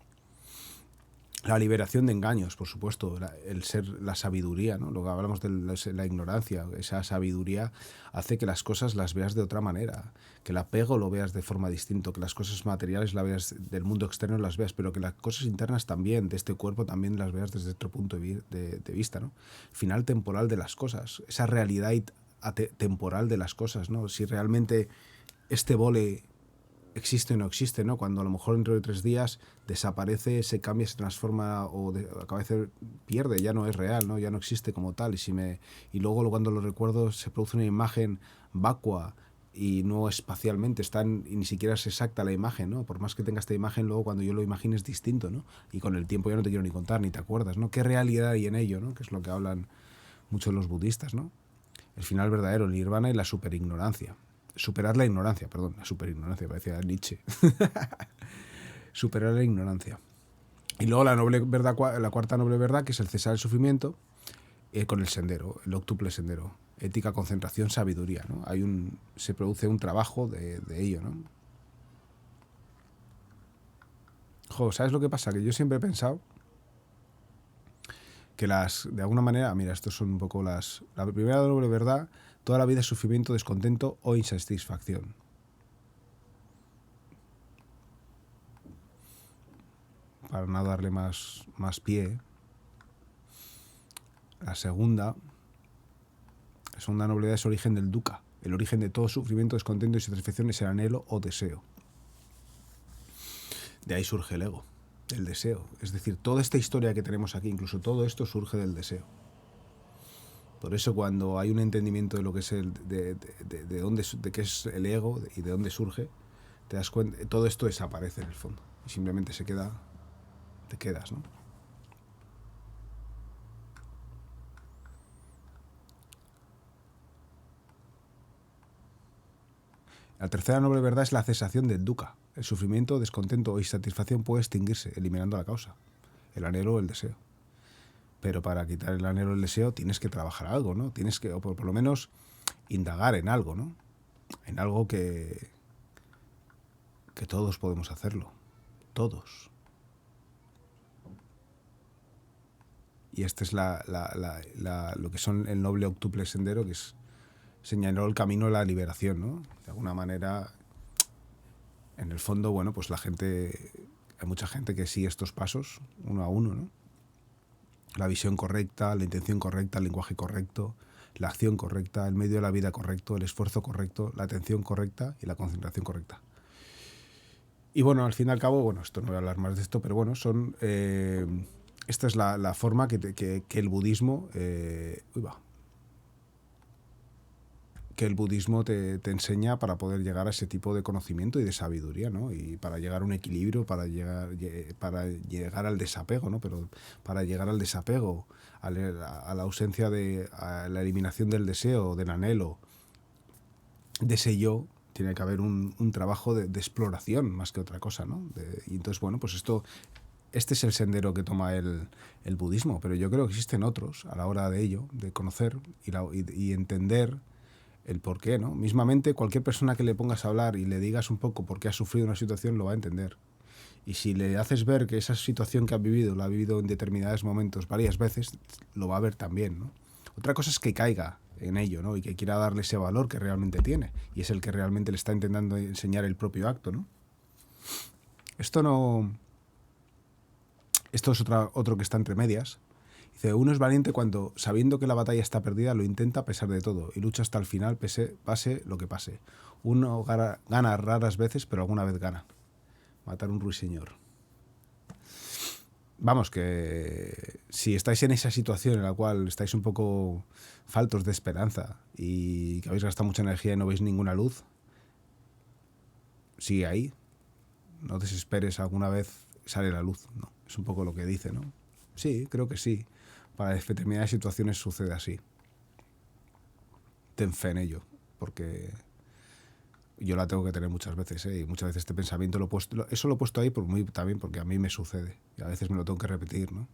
La liberación de engaños, por supuesto, el ser la sabiduría, ¿no? Lo que hablamos de la ignorancia, esa sabiduría hace que las cosas las veas de otra manera, que el apego lo veas de forma distinta, que las cosas materiales las veas del mundo externo las veas, pero que las cosas internas también, de este cuerpo también las veas desde otro punto de vista, ¿no? Final temporal de las cosas, esa realidad temporal de las cosas, ¿no? Si realmente este vole existe o no existe, ¿no? Cuando a lo mejor dentro de 3 días desaparece, se cambia, se transforma o a veces pierde, ya no es real, ¿no? Ya no existe como tal. Y luego cuando lo recuerdo se produce una imagen vacua y no espacialmente, y ni siquiera es exacta la imagen, ¿no? Por más que tenga esta imagen, luego cuando yo lo imagine es distinto, ¿no? Y con el tiempo ya no te quiero ni contar, ni te acuerdas, ¿no? ¿Qué realidad hay en ello, ¿no? Que es lo que hablan muchos los budistas, ¿no? El final verdadero, el nirvana y la superignorancia. Superar la ignorancia, perdón, la superignorancia, parecía Nietzsche. Superar la ignorancia. Y luego la cuarta noble verdad, que es el cesar el sufrimiento, con el sendero, el octuple sendero. Ética, concentración, sabiduría, ¿no? Se produce un trabajo de ello, ¿no? ¿Sabes lo que pasa? Que yo siempre he pensado que de alguna manera, mira, estos son un poco la primera noble verdad, toda la vida es sufrimiento, descontento o insatisfacción. Para no darle más pie. La segunda nobleza es origen del dukkha. El origen de todo sufrimiento, descontento y insatisfacción es el anhelo o deseo. De ahí surge el ego, el deseo. Es decir, toda esta historia que tenemos aquí, incluso todo esto surge del deseo. Por eso cuando hay un entendimiento de lo que es de qué es el ego y de dónde surge, te das cuenta, todo esto desaparece en el fondo. Y simplemente te quedas, ¿no? La tercera noble verdad es la cesación del dukkha. El sufrimiento, descontento o insatisfacción puede extinguirse, eliminando la causa, el anhelo o el deseo. Pero para quitar el anhelo o el deseo tienes que trabajar algo, ¿no? Tienes que, o por lo menos, indagar en algo, ¿no? En algo que todos podemos hacerlo. Todos. Y este es lo que son el noble octuple sendero, que señaló el camino de la liberación, ¿no? De alguna manera, en el fondo, bueno, pues hay mucha gente que sigue estos pasos uno a uno, ¿no? la visión correcta, la intención correcta, el lenguaje correcto, la acción correcta, el medio de la vida correcto, el esfuerzo correcto, la atención correcta y la concentración correcta. Y bueno, al fin y al cabo, bueno, esto no voy a hablar más de esto, pero bueno, son esta es la forma que el budismo que el budismo te enseña para poder llegar a ese tipo de conocimiento y de sabiduría, ¿no? Y para llegar a un equilibrio, para llegar al desapego, ¿no? Pero para llegar al desapego, a la ausencia a la eliminación del deseo, del anhelo, de ese yo, tiene que haber un trabajo de exploración más que otra cosa, ¿no? Y entonces, bueno, pues este es el sendero que toma el budismo, pero yo creo que existen otros a la hora de ello, de conocer y entender el por qué, ¿no? Mismamente, cualquier persona que le pongas a hablar y le digas un poco por qué ha sufrido una situación, lo va a entender. Y si le haces ver que esa situación que ha vivido, la ha vivido en determinados momentos varias veces, lo va a ver también, ¿no? Otra cosa es que caiga en ello, ¿no? Y que quiera darle ese valor que realmente tiene. Y es el que realmente le está intentando enseñar el propio acto, ¿no? Esto es otro que está entre medias. Dice, uno es valiente cuando, sabiendo que la batalla está perdida, lo intenta a pesar de todo y lucha hasta el final, pase lo que pase. Uno gana raras veces, pero alguna vez gana. Matar un ruiseñor. Vamos, que si estáis en esa situación en la cual estáis un poco faltos de esperanza y que habéis gastado mucha energía y no veis ninguna luz, sigue ahí. No desesperes, alguna vez sale la luz. No, es un poco lo que dice, ¿no? Sí, creo que sí. Para determinadas situaciones sucede así. Ten fe en ello, porque yo la tengo que tener muchas veces, ¿eh? Y muchas veces este pensamiento eso lo he puesto ahí también porque a mí me sucede. Y a veces me lo tengo que repetir, ¿no?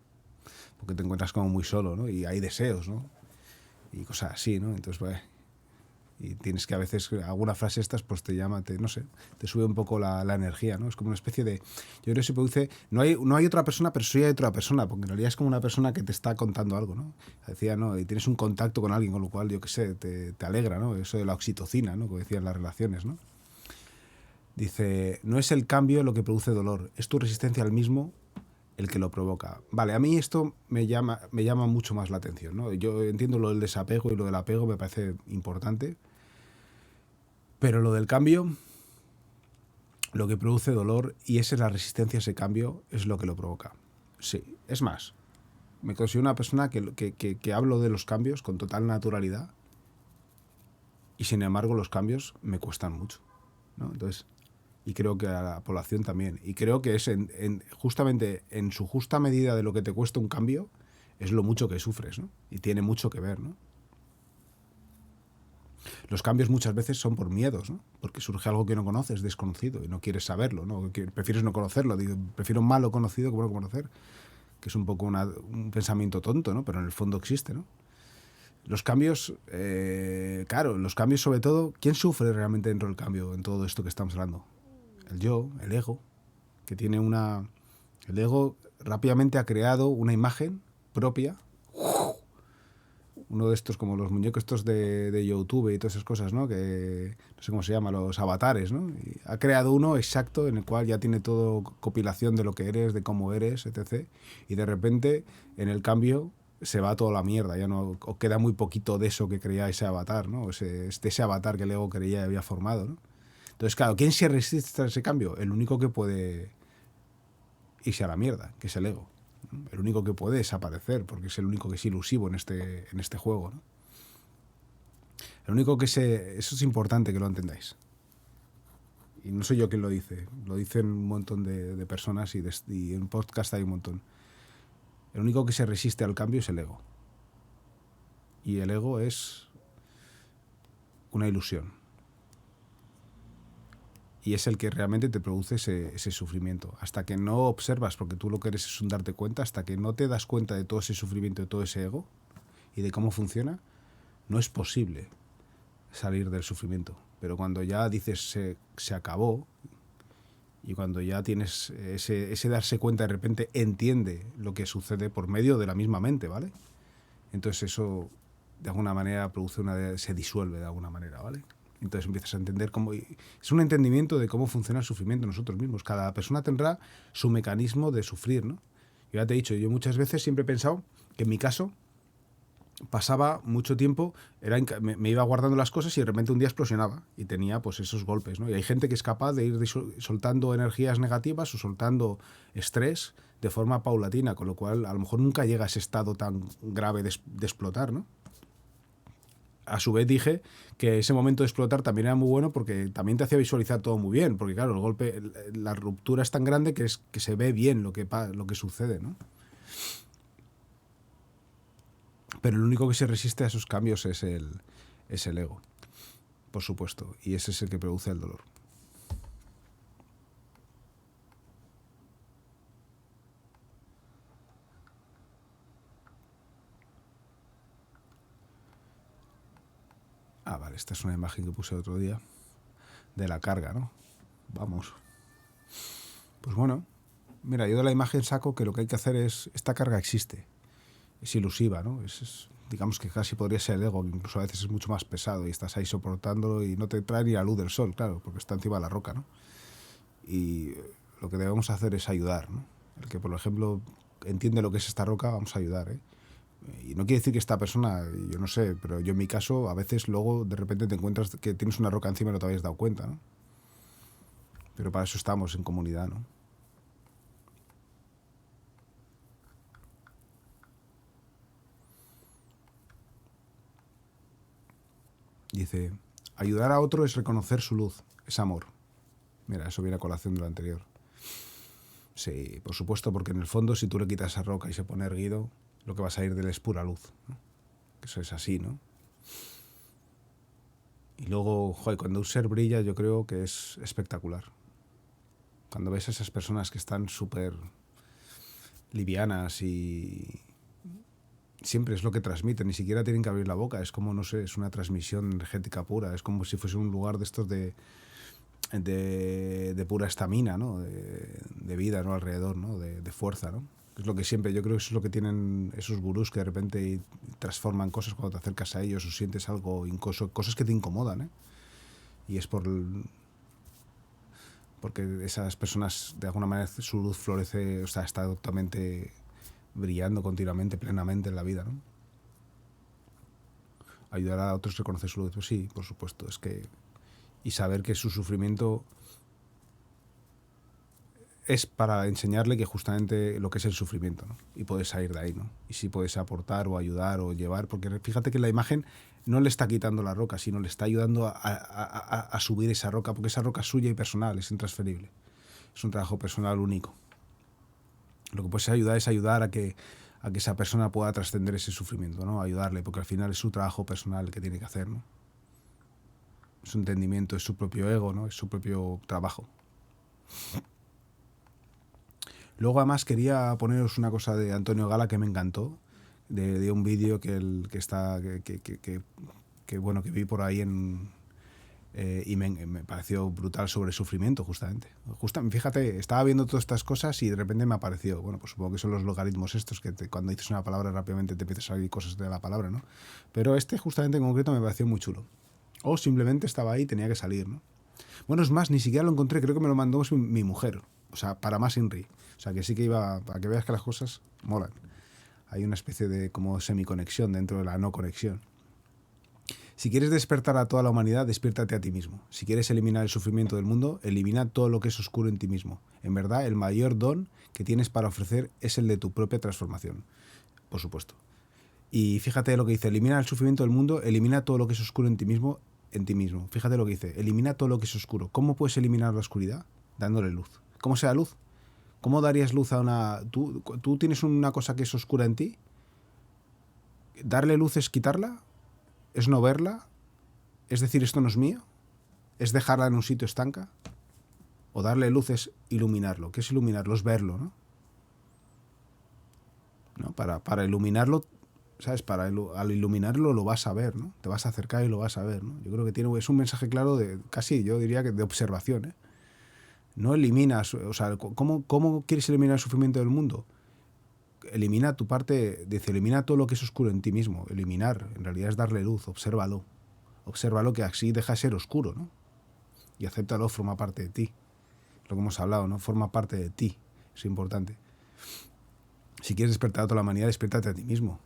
Porque te encuentras como muy solo, ¿no? Y hay deseos, ¿no? Y cosas así, ¿no? Entonces, pues, y tienes que a veces, alguna frase estas, pues te llama, no sé, te sube un poco la energía, ¿no? Es como una especie de, yo creo que se produce, no hay otra persona, pero sí hay otra persona, porque en realidad es como una persona que te está contando algo, ¿no? Decía, ¿no? Y tienes un contacto con alguien, con lo cual, yo qué sé, te alegra, ¿no? Eso de la oxitocina, ¿no? Como decían las relaciones, ¿no? Dice, no es el cambio lo que produce dolor, es tu resistencia al mismo el que lo provoca. Vale, a mí esto me llama mucho más la atención, ¿no? Yo entiendo lo del desapego y lo del apego, me parece importante, pero lo del cambio, lo que produce dolor, y esa es la resistencia a ese cambio, es lo que lo provoca. Sí, es más, me considero una persona que hablo de los cambios con total naturalidad y sin embargo los cambios me cuestan mucho, ¿no? Entonces, y creo que a la población también. Y creo que es justamente en su justa medida de lo que te cuesta un cambio, es lo mucho que sufres, ¿no? Y tiene mucho que ver, ¿no? Los cambios muchas veces son por miedos, ¿no? Porque surge algo que no conoces, desconocido, y no quieres saberlo, ¿no? Prefieres no conocerlo. Prefiero un malo conocido que bueno conocer, que es un poco un pensamiento tonto, ¿no? Pero en el fondo existe, ¿no? Los cambios, claro, los cambios sobre todo, ¿quién sufre realmente dentro del cambio en todo esto que estamos hablando? El yo, el ego, que tiene el ego rápidamente ha creado una imagen propia, uno de estos como los muñecos estos de YouTube y todas esas cosas, ¿no? Que no sé cómo se llama, los avatares, ¿no? Y ha creado uno exacto en el cual ya tiene todo compilación de lo que eres, de cómo eres, etc. Y de repente, en el cambio, se va toda la mierda, ya no, o queda muy poquito de eso que creía ese avatar, ¿no? Ese avatar que el ego creía había formado, ¿no? Entonces, claro, ¿quién se resiste a ese cambio? El único que puede irse a la mierda, que es el ego, ¿no? El único que puede desaparecer, porque es el único que es ilusivo en este juego, ¿no? El único que eso es importante que lo entendáis. Y no soy yo quien lo dicen un montón de personas y en podcast hay un montón. El único que se resiste al cambio es el ego. Y el ego es una ilusión. Y es el que realmente te produce ese sufrimiento. Hasta que no observas, porque tú lo que eres es un darte cuenta, hasta que no te das cuenta de todo ese sufrimiento, de todo ese ego y de cómo funciona, no es posible salir del sufrimiento. Pero cuando ya dices se acabó, y cuando ya tienes ese darse cuenta, de repente entiende lo que sucede por medio de la misma mente, ¿vale? Entonces eso de alguna manera se disuelve de alguna manera, ¿vale? Entonces empiezas a entender cómo... Es un entendimiento de cómo funciona el sufrimiento nosotros mismos. Cada persona tendrá su mecanismo de sufrir, ¿no? Yo ya te he dicho, yo muchas veces siempre he pensado Que en mi caso pasaba mucho tiempo, me iba guardando las cosas y de repente un día explosionaba y tenía pues esos golpes, ¿no? Y hay gente que es capaz de ir soltando energías negativas o soltando estrés de forma paulatina, con lo cual a lo mejor nunca llega a ese estado tan grave de explotar, ¿no? A su vez dije que ese momento de explotar también era muy bueno porque también te hacía visualizar todo muy bien, porque claro, el golpe, la ruptura es tan grande que se ve bien lo que sucede, ¿no? Pero el único que se resiste a esos cambios es el ego, por supuesto, y ese es el que produce el dolor. Ah, vale, esta es una imagen que puse otro día de la carga, ¿no? Vamos. Pues bueno, mira, yo de la imagen saco que lo que hay que hacer es, esta carga existe, es ilusiva, ¿no? Digamos que casi podría ser el ego, que incluso a veces es mucho más pesado y estás ahí soportándolo y no te trae ni la luz del sol, claro, porque está encima de la roca, ¿no? Y lo que debemos hacer es ayudar, ¿no? El que, por ejemplo, entiende lo que es esta roca, vamos a ayudar, ¿eh? Y no quiere decir que esta persona, yo no sé, pero yo en mi caso, a veces luego de repente te encuentras que tienes una roca encima y no te habías dado cuenta, ¿no? Pero para eso estamos en comunidad, ¿no? Dice, ayudar a otro es reconocer su luz, es amor. Mira, eso viene a colación de lo anterior. Sí, por supuesto, porque en el fondo si tú le quitas esa roca y se pone erguido, lo que va a salir de él es pura luz, ¿no? Eso es así, ¿no? Y luego, joder, cuando un ser brilla yo creo que es espectacular. Cuando ves a esas personas que están súper livianas y siempre es lo que transmiten, ni siquiera tienen que abrir la boca, es como, no sé, es una transmisión energética pura, es como si fuese un lugar de estos de pura estamina, ¿no? De vida, ¿no? Alrededor, ¿no? De fuerza, ¿no? Es lo que siempre, yo creo que eso es lo que tienen esos gurús que de repente transforman cosas cuando te acercas a ellos o sientes algo incómodo, cosas que te incomodan, ¿eh? Y es porque esas personas, de alguna manera, su luz florece, o sea, está totalmente brillando continuamente, plenamente en la vida, ¿no? Ayudar a otros a reconocer su luz, pues sí, por supuesto, es que... Y saber que su sufrimiento es para enseñarle que justamente lo que es el sufrimiento, ¿no? Y puedes salir de ahí, ¿no? Y si puedes aportar o ayudar o llevar, porque fíjate que la imagen no le está quitando la roca, sino le está ayudando a subir esa roca, porque esa roca es suya y personal, es intransferible. Es un trabajo personal único. Lo que puedes ayudar es ayudar a que esa persona pueda trascender ese sufrimiento, ¿no? Ayudarle, porque al final es su trabajo personal que tiene que hacer, ¿no? Su entendimiento, es su propio ego, ¿no? Es su propio trabajo. Luego además quería poneros una cosa de Antonio Gala que me encantó, de un vídeo que bueno, que vi por ahí y me pareció brutal sobre sufrimiento, justamente. Fíjate, estaba viendo todas estas cosas y de repente me apareció, bueno, pues supongo que son los logaritmos estos, que cuando dices una palabra rápidamente te empiezan a salir cosas de la palabra, ¿no? Pero este justamente en concreto me pareció muy chulo. O simplemente estaba ahí y tenía que salir, ¿no? Bueno, es más, ni siquiera lo encontré, creo que me lo mandó mi mujer. O sea, para más Inri. O sea, que sí que iba, para que veas que las cosas molan. Hay una especie de como semiconexión dentro de la no conexión. Si quieres despertar a toda la humanidad, despiértate a ti mismo. Si quieres eliminar el sufrimiento del mundo, elimina todo lo que es oscuro en ti mismo. En verdad, el mayor don que tienes para ofrecer es el de tu propia transformación. Por supuesto. Y fíjate lo que dice, elimina el sufrimiento del mundo, elimina todo lo que es oscuro en ti mismo, en ti mismo. Fíjate lo que dice, elimina todo lo que es oscuro. ¿Cómo puedes eliminar la oscuridad? Dándole luz. ¿Cómo sea luz? ¿Cómo darías luz a una... ¿Tú tienes una cosa que es oscura en ti? ¿Darle luz es quitarla? ¿Es no verla? ¿Es decir esto no es mío? ¿Es dejarla en un sitio estanca? ¿O darle luz es iluminarlo? ¿Qué es iluminarlo? Es verlo, ¿no? ¿No? Para iluminarlo, ¿sabes? Al iluminarlo lo vas a ver, ¿no? Te vas a acercar y lo vas a ver, ¿no? Yo creo que es un mensaje claro de, casi yo diría que de observación, ¿eh? No eliminas, o sea, ¿cómo quieres eliminar el sufrimiento del mundo? Elimina tu parte, dice, elimina todo lo que es oscuro en ti mismo. Eliminar, en realidad es darle luz, obsérvalo. Obsérvalo que así deja de ser oscuro, ¿no? Y acéptalo, forma parte de ti. Lo que hemos hablado, ¿no? Forma parte de ti, es importante. Si quieres despertar a toda la humanidad, despiértate a ti mismo.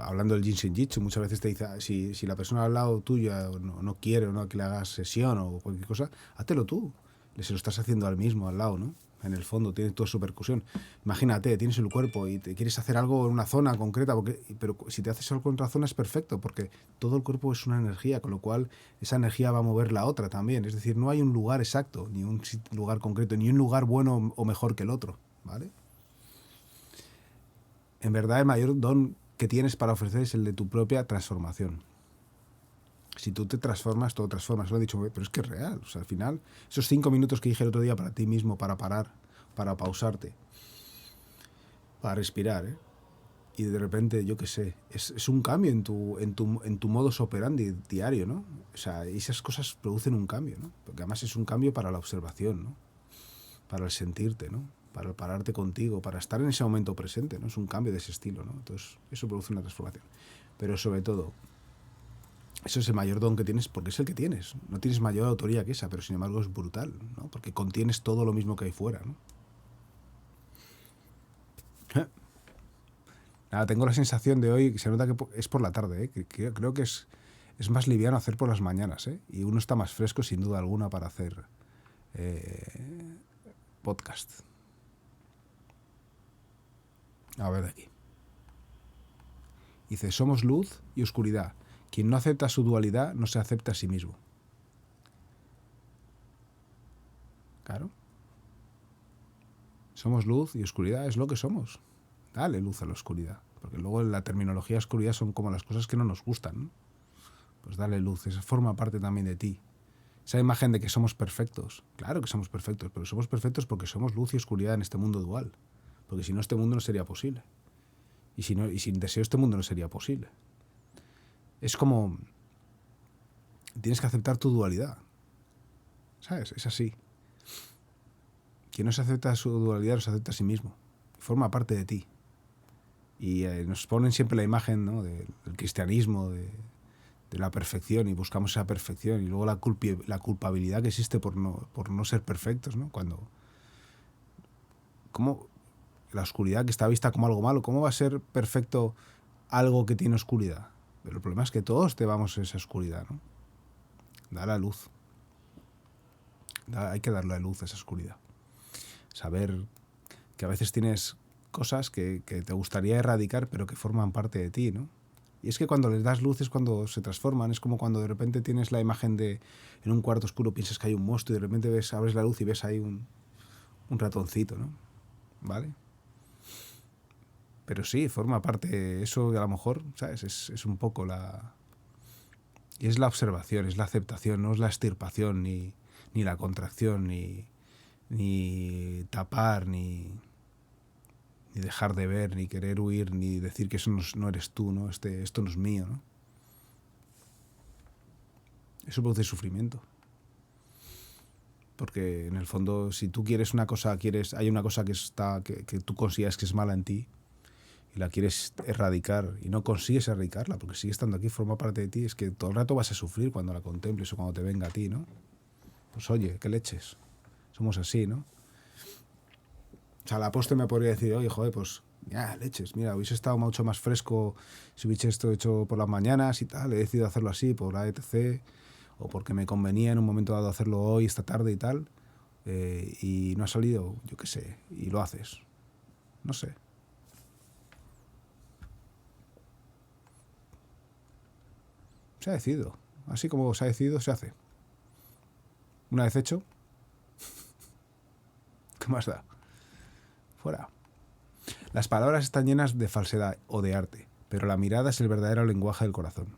Hablando del Jinshin Jitsu, muchas veces te dice, si la persona al lado tuya no quiere o no que le hagas sesión o cualquier cosa, hátelo tú. Se lo estás haciendo al mismo, al lado, ¿no? En el fondo, tiene toda su percusión. Imagínate, tienes el cuerpo y te quieres hacer algo en una zona concreta, pero si te haces algo en otra zona es perfecto, porque todo el cuerpo es una energía, con lo cual esa energía va a mover la otra también. Es decir, no hay un lugar exacto, ni un lugar concreto, ni un lugar bueno o mejor que el otro, ¿vale? En verdad, el mayor don que tienes para ofrecer es el de tu propia transformación. Si tú te transformas, todo transformas. Lo he dicho, pero es que es real. O sea, al final, esos 5 minutos que dije el otro día para ti mismo, para parar, para pausarte, para respirar, ¿eh? Y de repente, yo qué sé, es un cambio en tu modus operandi diario, ¿no? O sea, esas cosas producen un cambio, ¿no? Porque además es un cambio para la observación, ¿no? Para el sentirte, ¿no? Para el pararte contigo, para estar en ese momento presente, ¿no? Es un cambio de ese estilo, ¿no? Entonces, eso produce una transformación. Pero sobre todo, eso es el mayor don que tienes porque es el que tienes. No tienes mayor autoría que esa, pero sin embargo es brutal, ¿no? Porque contienes todo lo mismo que hay fuera, ¿no? Nada, tengo la sensación de hoy, que se nota que es por la tarde, ¿eh? Creo que es más liviano hacer por las mañanas, ¿eh? Y uno está más fresco, sin duda alguna, para hacer podcast. A ver de aquí. Dice, somos luz y oscuridad. Quien no acepta su dualidad no se acepta a sí mismo. Claro. Somos luz y oscuridad, es lo que somos. Dale luz a la oscuridad. Porque luego la terminología oscuridad son como las cosas que no nos gustan, ¿no? Pues dale luz, eso forma parte también de ti. Esa imagen de que somos perfectos. Claro que somos perfectos, pero somos perfectos porque somos luz y oscuridad en este mundo dual. Porque si no, este mundo no sería posible. Y sin deseo, este mundo no sería posible. Es como... Tienes que aceptar tu dualidad. ¿Sabes? Es así. Quien no se acepta su dualidad no se acepta a sí mismo. Forma parte de ti. Y nos ponen siempre la imagen, ¿no? del cristianismo, de la perfección, y buscamos esa perfección. Y luego la culpabilidad que existe por no ser perfectos, ¿no? ¿Cómo la oscuridad que está vista como algo malo? ¿Cómo va a ser perfecto algo que tiene oscuridad? Pero el problema es que todos llevamos esa oscuridad, ¿no? Da la luz. Hay que darle la luz a esa oscuridad. Saber que a veces tienes cosas que te gustaría erradicar, pero que forman parte de ti, ¿no? Y es que cuando les das luz es cuando se transforman. Es como cuando de repente tienes la imagen de en un cuarto oscuro piensas que hay un monstruo y de repente abres la luz y ves ahí un ratoncito, ¿no? ¿Vale? Pero sí, forma parte, eso a lo mejor, ¿sabes? Es un poco la... Y es la observación, es la aceptación, no es la extirpación, ni la contracción, ni tapar, ni dejar de ver, ni querer huir, ni decir que eso no eres tú, ¿no? Esto no es mío, ¿no? Eso produce sufrimiento. Porque en el fondo, si tú quieres una cosa, hay una cosa que tú consideras que es mala en ti y la quieres erradicar y no consigues erradicarla porque sigue estando aquí, forma parte de ti, es que todo el rato vas a sufrir cuando la contemples o cuando te venga a ti, ¿no? Pues oye, qué leches. Somos así, ¿no? O sea, la apóstol me podría decir, oye, joder, pues ya, leches, mira, hubiese estado mucho más fresco si hubiese esto hecho por las mañanas y tal, he decidido hacerlo así por la etc., o porque me convenía en un momento dado hacerlo hoy, esta tarde y tal, y no ha salido, yo qué sé, y lo haces. No sé. Se ha decidido. Así como se ha decidido, se hace. Una vez hecho, ¿qué más da? Fuera. Las palabras están llenas de falsedad o de arte, pero la mirada es el verdadero lenguaje del corazón.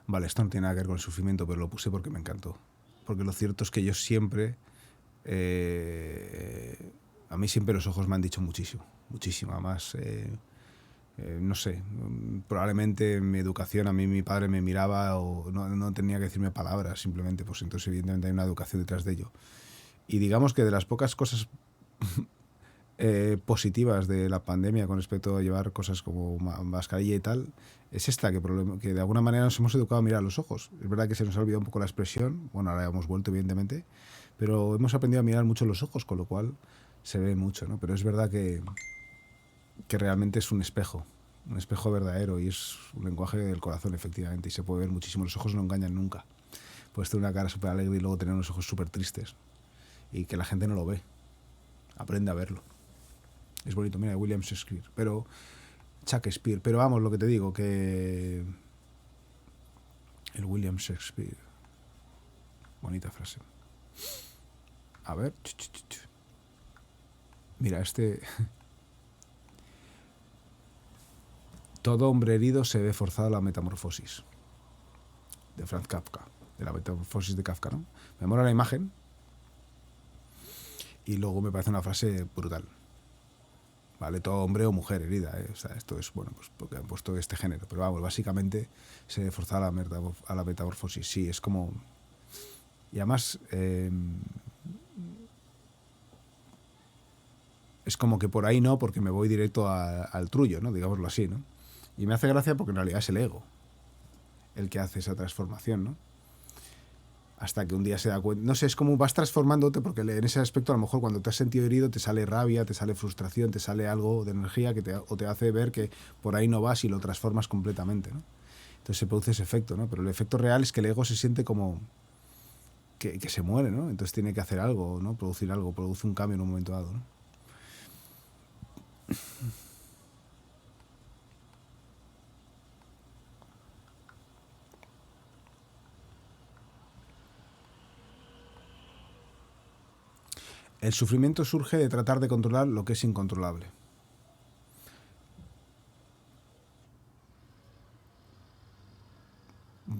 Vale, esto no tiene nada que ver con el sufrimiento, pero lo puse porque me encantó. Porque lo cierto es que yo siempre... a mí siempre los ojos me han dicho muchísimo. Muchísimo. Más... no sé, probablemente en mi educación a mí mi padre me miraba o no tenía que decirme palabras, simplemente, pues entonces evidentemente hay una educación detrás de ello. Y digamos que de las pocas cosas positivas de la pandemia con respecto a llevar cosas como mascarilla y tal, es esta, que de alguna manera nos hemos educado a mirar los ojos. Es verdad que se nos ha olvidado un poco la expresión, bueno, ahora hemos vuelto evidentemente, pero hemos aprendido a mirar mucho los ojos, con lo cual se ve mucho, ¿no? Pero es verdad que realmente es un espejo verdadero y es un lenguaje del corazón, efectivamente, y se puede ver muchísimo. Los ojos no engañan nunca. Puedes tener una cara súper alegre y luego tener unos ojos súper tristes y que la gente no lo ve. Aprende a verlo. Es bonito, mira, William Shakespeare, pero Shakespeare, pero vamos, lo que te digo, que el William Shakespeare, bonita frase. A ver, mira, todo hombre herido se ve forzado a la metamorfosis, de Franz Kafka, de la metamorfosis de Kafka, ¿no? Me mola la imagen y luego me parece una frase brutal. ¿Vale? Todo hombre o mujer herida, ¿eh? O sea, esto es, bueno, pues porque han puesto este género, pero vamos, básicamente se ve forzada a la metamorfosis, sí, es como... Y además, es como que por ahí no, porque me voy directo al trullo, ¿no? Digámoslo así, ¿no? Y me hace gracia porque en realidad es el ego el que hace esa transformación, ¿no? Hasta que un día se da cuenta, no sé, es como vas transformándote, porque en ese aspecto a lo mejor cuando te has sentido herido te sale rabia, te sale frustración, te sale algo de energía o te hace ver que por ahí no vas y lo transformas completamente, ¿no? Entonces se produce ese efecto, ¿no? Pero el efecto real es que el ego se siente como que se muere, ¿no? Entonces tiene que hacer algo, ¿no? Producir algo, produce un cambio en un momento dado, ¿no? El sufrimiento surge de tratar de controlar lo que es incontrolable.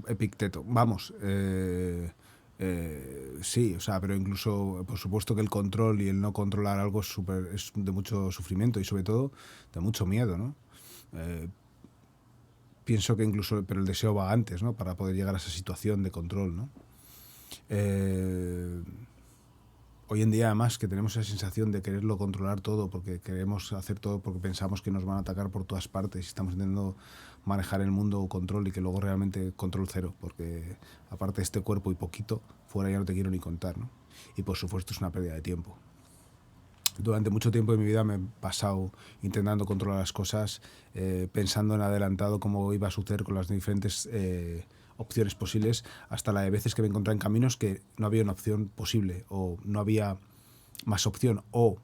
Epicteto, vamos, sí, o sea, pero incluso, por supuesto que el control y el no controlar algo es de mucho sufrimiento y sobre todo de mucho miedo, ¿no? Eh, Pienso que incluso, pero el deseo va antes, ¿no? Para poder llegar a esa situación de control, ¿no? Eh, Hoy en día además que tenemos esa sensación de quererlo controlar todo porque queremos hacer todo porque pensamos que nos van a atacar por todas partes y estamos intentando manejar el mundo control y que luego realmente control cero, porque aparte de este cuerpo y poquito, fuera ya no te quiero ni contar, ¿no? Y por supuesto es una pérdida de tiempo. Durante mucho tiempo de mi vida me he pasado intentando controlar las cosas, pensando en adelantado cómo iba a suceder con las diferentes opciones posibles, hasta la de veces que me encontré en caminos que no había una opción posible o no había más opción o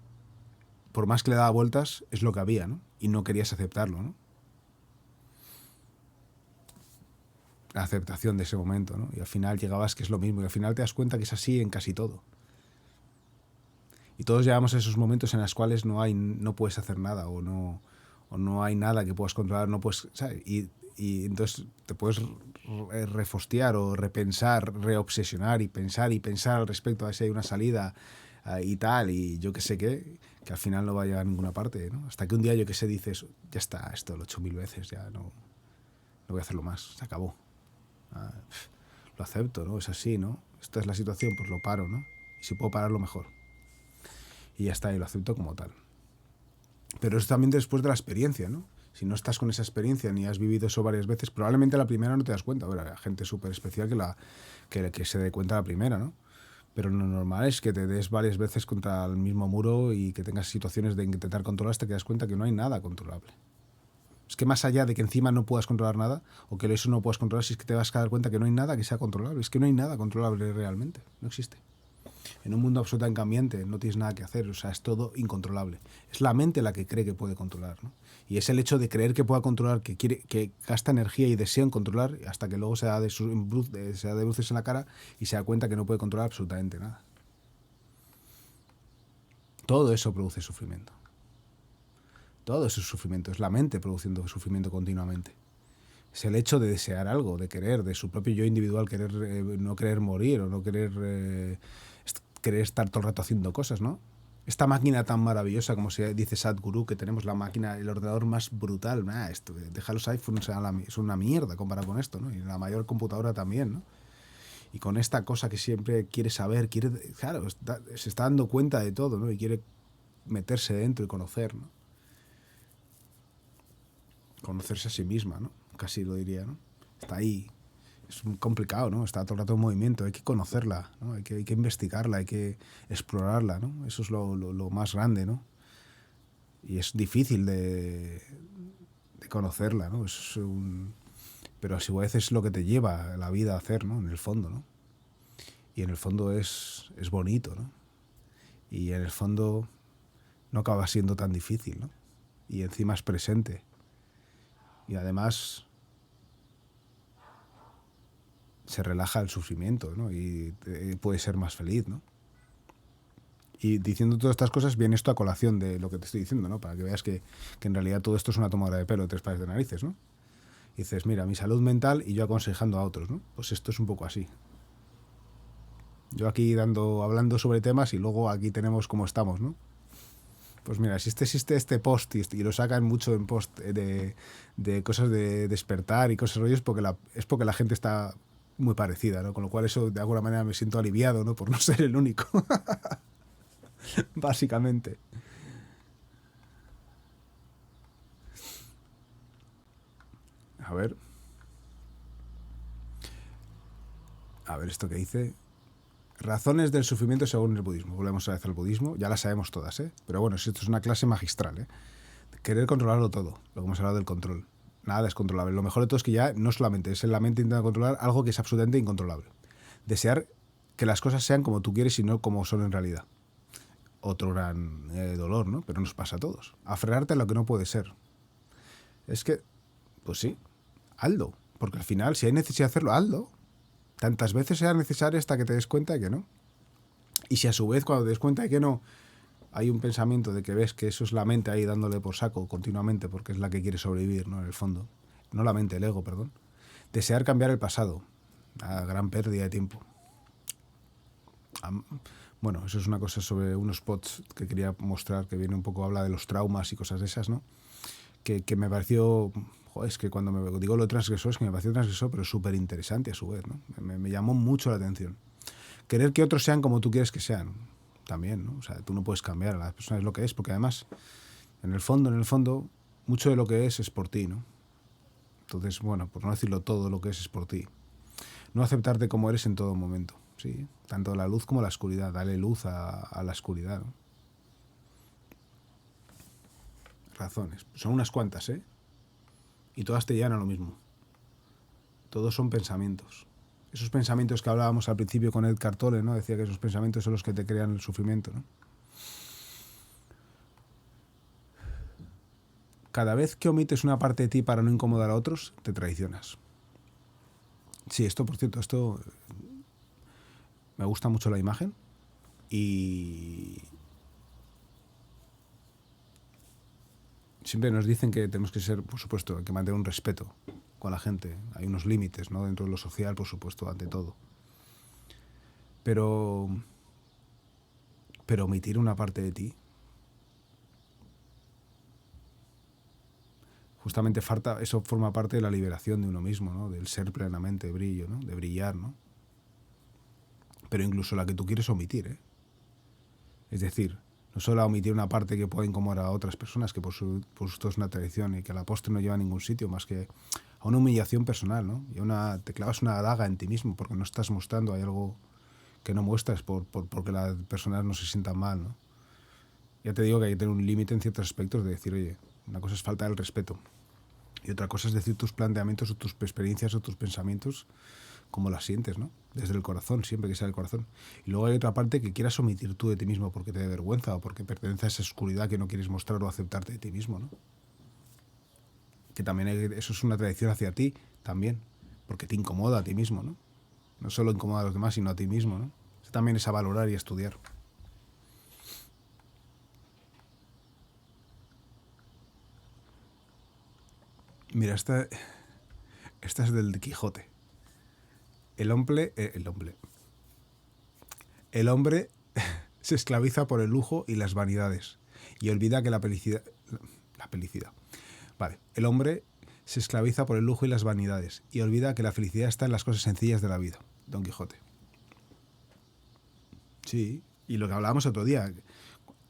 por más que le daba vueltas es lo que había, ¿no? Y no querías aceptarlo, ¿no? La aceptación de ese momento, ¿no? Y al final llegabas que es lo mismo y al final te das cuenta que es así en casi todo. Y todos llegamos a esos momentos en los cuales no puedes hacer nada o no hay nada que puedas controlar, no puedes, ¿sabes? Y entonces te puedes refostear o repensar, reobsesionar y pensar al respecto a ver si hay una salida y tal, y yo que sé qué, que al final no va a llegar a ninguna parte, ¿no? Hasta que un día yo que sé dices, ya está, esto lo he hecho 1000 veces, ya no voy a hacerlo más, se acabó. Ah, lo acepto, ¿no? Es así, ¿no? Esta es la situación, pues lo paro, ¿no? Y si puedo pararlo mejor. Y ya está, y lo acepto como tal. Pero eso también después de la experiencia, ¿no? Si no estás con esa experiencia ni has vivido eso varias veces, probablemente la primera no te das cuenta. Bueno, hay gente súper especial que se dé cuenta la primera, ¿no? Pero lo normal es que te des varias veces contra el mismo muro y que tengas situaciones de intentar controlar hasta que te das cuenta que no hay nada controlable. Es que más allá de que encima no puedas controlar nada, o que eso no puedas controlar, si es que te vas a dar cuenta que no hay nada que sea controlable. Es que no hay nada controlable realmente. No existe. En un mundo absolutamente cambiante no tienes nada que hacer, o sea, es todo incontrolable. Es la mente la que cree que puede controlar, ¿no? Y es el hecho de creer que pueda controlar, que quiere, que gasta energía y desea en controlar, hasta que luego se da de bruces en la cara y se da cuenta que no puede controlar absolutamente nada. Todo eso produce sufrimiento. Todo eso es sufrimiento, es la mente produciendo sufrimiento continuamente. Es el hecho de desear algo, de querer, de su propio yo individual, querer no querer morir o no querer, querer estar todo el rato haciendo cosas, ¿no? Esta máquina tan maravillosa, como se dice Sadhguru, que tenemos la máquina, el ordenador más brutal, esto, deja los iPhones, es una mierda comparado con esto, ¿no? Y la mayor computadora también, ¿no? Y con esta cosa que siempre quiere saber, claro, se está dando cuenta de todo, ¿no? Y quiere meterse dentro y conocer, ¿no? Conocerse a sí misma, ¿no? Casi lo diría, ¿no? Está ahí. es muy complicado, ¿no? Está todo el rato en movimiento, hay que conocerla, ¿no? Hay que investigarla, hay que explorarla, ¿no? Eso es lo más grande, ¿no? Y es difícil de conocerla, ¿no? Pero a su vez es lo que te lleva la vida a hacer, ¿no? En el fondo, ¿no? Y en el fondo es bonito, ¿no? Y en el fondo no acaba siendo tan difícil, ¿no? Y encima es presente. Y además se relaja el sufrimiento, ¿no? Y puede ser más feliz, ¿no? Y diciendo todas estas cosas, viene esto a colación de lo que te estoy diciendo, ¿no? Para que veas que en realidad todo esto es una tomadura de pelo de tres pares de narices, ¿no? Y dices, mira, mi salud mental y yo aconsejando a otros, ¿no? Pues esto es un poco así. Yo aquí hablando sobre temas y luego aquí tenemos cómo estamos, ¿no? Pues mira, si existe este post y lo sacan mucho en post de cosas de despertar y cosas rollos, es porque la gente está muy parecida, ¿no? Con lo cual eso de alguna manera me siento aliviado, ¿no? Por no ser el único, básicamente. A a ver esto que dice. Razones del sufrimiento según el budismo. Volvemos a vez al budismo, ya las sabemos todas, ¿eh? Pero bueno, esto es una clase magistral, ¿eh? Querer controlarlo todo, lo que hemos hablado del control. Nada es controlable. Lo mejor de todo es que ya no solamente es en la mente intentando controlar algo que es absolutamente incontrolable. Desear que las cosas sean como tú quieres y no como son en realidad. Otro gran dolor, ¿no? Pero nos pasa a todos. Aferrarte a lo que no puede ser. Es que, pues sí, hazlo. Porque al final, si hay necesidad de hacerlo, hazlo. Tantas veces sea necesario hasta que te des cuenta de que no. Y si a su vez cuando te des cuenta de que no, hay un pensamiento de que ves que eso es la mente ahí dándole por saco continuamente porque es la que quiere sobrevivir, ¿no? En el fondo. No la mente, el ego, perdón. Desear cambiar el pasado. A gran pérdida de tiempo. Bueno, eso es una cosa sobre unos pods que quería mostrar, que viene un poco, habla de los traumas y cosas de esas, ¿no? Que me pareció, joder, es que cuando me digo lo de transgresor, es que me pareció transgresor, pero súper interesante a su vez, ¿no? Me llamó mucho la atención. Querer que otros sean como tú quieres que sean, también, ¿no? O sea, tú no puedes cambiar a las personas lo que es, porque además, en el fondo, mucho de lo que es por ti, ¿no? Entonces, bueno, por no decirlo todo, lo que es por ti. No aceptarte como eres en todo momento, ¿sí? Tanto la luz como la oscuridad, dale luz a la oscuridad, ¿no? Razones. Son unas cuantas, ¿eh? Y todas te llevan a lo mismo. Todos son pensamientos. Esos pensamientos que hablábamos al principio con Edgar Tolle, ¿no? Decía que esos pensamientos son los que te crean el sufrimiento, ¿no? Cada vez que omites una parte de ti para no incomodar a otros, te traicionas. Sí, esto, por cierto, esto me gusta mucho la imagen y siempre nos dicen que tenemos que ser, por supuesto, hay que mantener un respeto con la gente. Hay unos límites, ¿no? Dentro de lo social, por supuesto, ante todo. Pero omitir una parte de ti, justamente eso forma parte de la liberación de uno mismo, ¿no? Del ser plenamente brillo, ¿no? De brillar, ¿no? Pero incluso la que tú quieres omitir, ¿eh? Es decir, no solo a omitir una parte que pueda incomodar a otras personas, que por supuesto es una tradición y que a la postre no lleva a ningún sitio más que a una humillación personal, ¿no? Y te clavas una daga en ti mismo porque no estás mostrando, hay algo que no muestras porque las personas no se sientan mal, ¿no? Ya te digo que hay que tener un límite en ciertos aspectos de decir, oye, una cosa es falta el respeto y otra cosa es decir tus planteamientos o tus experiencias o tus pensamientos como las sientes, ¿no? Desde el corazón, siempre que sea el corazón. Y luego hay otra parte que quieras omitir tú de ti mismo porque te da vergüenza o porque pertenece a esa oscuridad que no quieres mostrar o aceptarte de ti mismo, ¿no? Que también eso es una tradición hacia ti, también, porque te incomoda a ti mismo, ¿no? No solo incomoda a los demás, sino a ti mismo, ¿no? Eso también es a valorar y a estudiar. Mira, esta es del Quijote. El hombre se esclaviza por el lujo y las vanidades y olvida que la felicidad. Vale, el hombre se esclaviza por el lujo y las vanidades y olvida que la felicidad está en las cosas sencillas de la vida. Don Quijote. Sí, y lo que hablábamos otro día,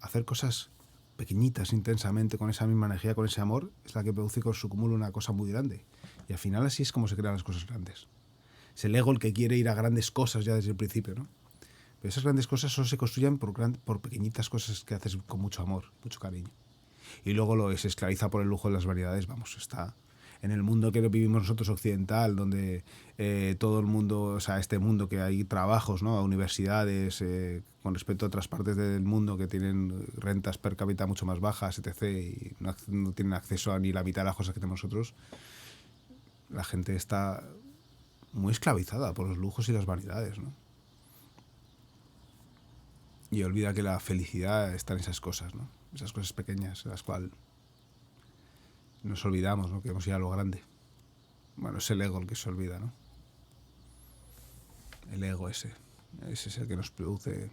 hacer cosas pequeñitas intensamente con esa misma energía, con ese amor, es la que produce con su cúmulo una cosa muy grande. Y al final así es como se crean las cosas grandes. Es el ego el que quiere ir a grandes cosas ya desde el principio, ¿no? Pero esas grandes cosas solo se construyen por pequeñitas cosas que haces con mucho amor, mucho cariño. Y luego se esclaviza por el lujo de las variedades, vamos, está en el mundo que vivimos nosotros occidental, donde todo el mundo, o sea, este mundo que hay trabajos, ¿no? Universidades, con respecto a otras partes del mundo que tienen rentas per cápita mucho más bajas, etc., y no tienen acceso a ni la mitad de las cosas que tenemos nosotros, la gente está muy esclavizada por los lujos y las vanidades, ¿no? Y olvida que la felicidad está en esas cosas, ¿no? Esas cosas pequeñas, en las cuales nos olvidamos, ¿no? Queremos ir a lo grande. Bueno, es el ego el que se olvida, ¿no? El ego ese es el que nos produce.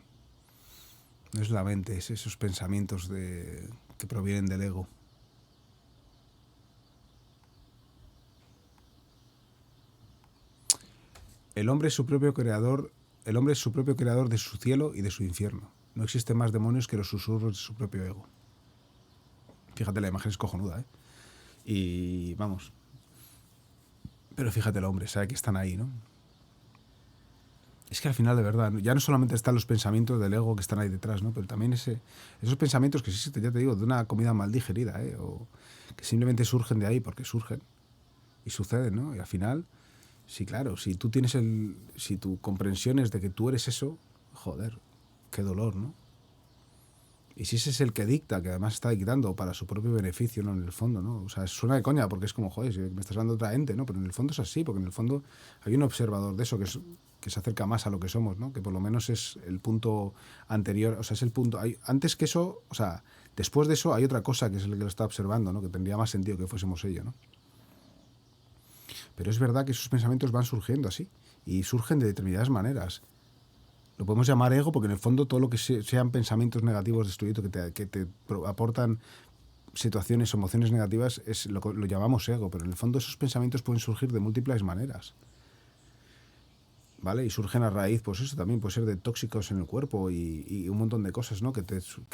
No es la mente, es esos pensamientos que provienen del ego. El hombre es su propio creador de su cielo y de su infierno. No existen más demonios que los susurros de su propio ego. Fíjate, la imagen es cojonuda, ¿eh? Y vamos. Pero fíjate el hombre, sabe que están ahí, ¿no? Es que al final, de verdad, ya no solamente están los pensamientos del ego que están ahí detrás, ¿no? Pero también esos pensamientos que sí, ya te digo, de una comida mal digerida, ¿eh? O que simplemente surgen de ahí porque surgen y suceden, ¿no? Y al final, sí, claro, si tu comprensión es de que tú eres eso, joder, qué dolor, ¿no? Y si ese es el que dicta, que además está dictando para su propio beneficio, ¿no? En el fondo, ¿no? O sea, suena de coña porque es como, joder, si me estás hablando de otra ente, ¿no? Pero en el fondo es así, porque en el fondo hay un observador de eso que se acerca más a lo que somos, ¿no? Que por lo menos es el punto anterior, o sea, es el punto... antes que eso, o sea, después de eso hay otra cosa que es el que lo está observando, ¿no? Que tendría más sentido que fuésemos ello, ¿no? Pero es verdad que esos pensamientos van surgiendo así, y surgen de determinadas maneras. Lo podemos llamar ego porque en el fondo todo lo que sean pensamientos negativos destruidos que te aportan situaciones o emociones negativas lo llamamos ego, pero en el fondo esos pensamientos pueden surgir de múltiples maneras, ¿vale? Y surgen a raíz, pues eso también puede ser de tóxicos en el cuerpo y un montón de cosas, ¿no? Que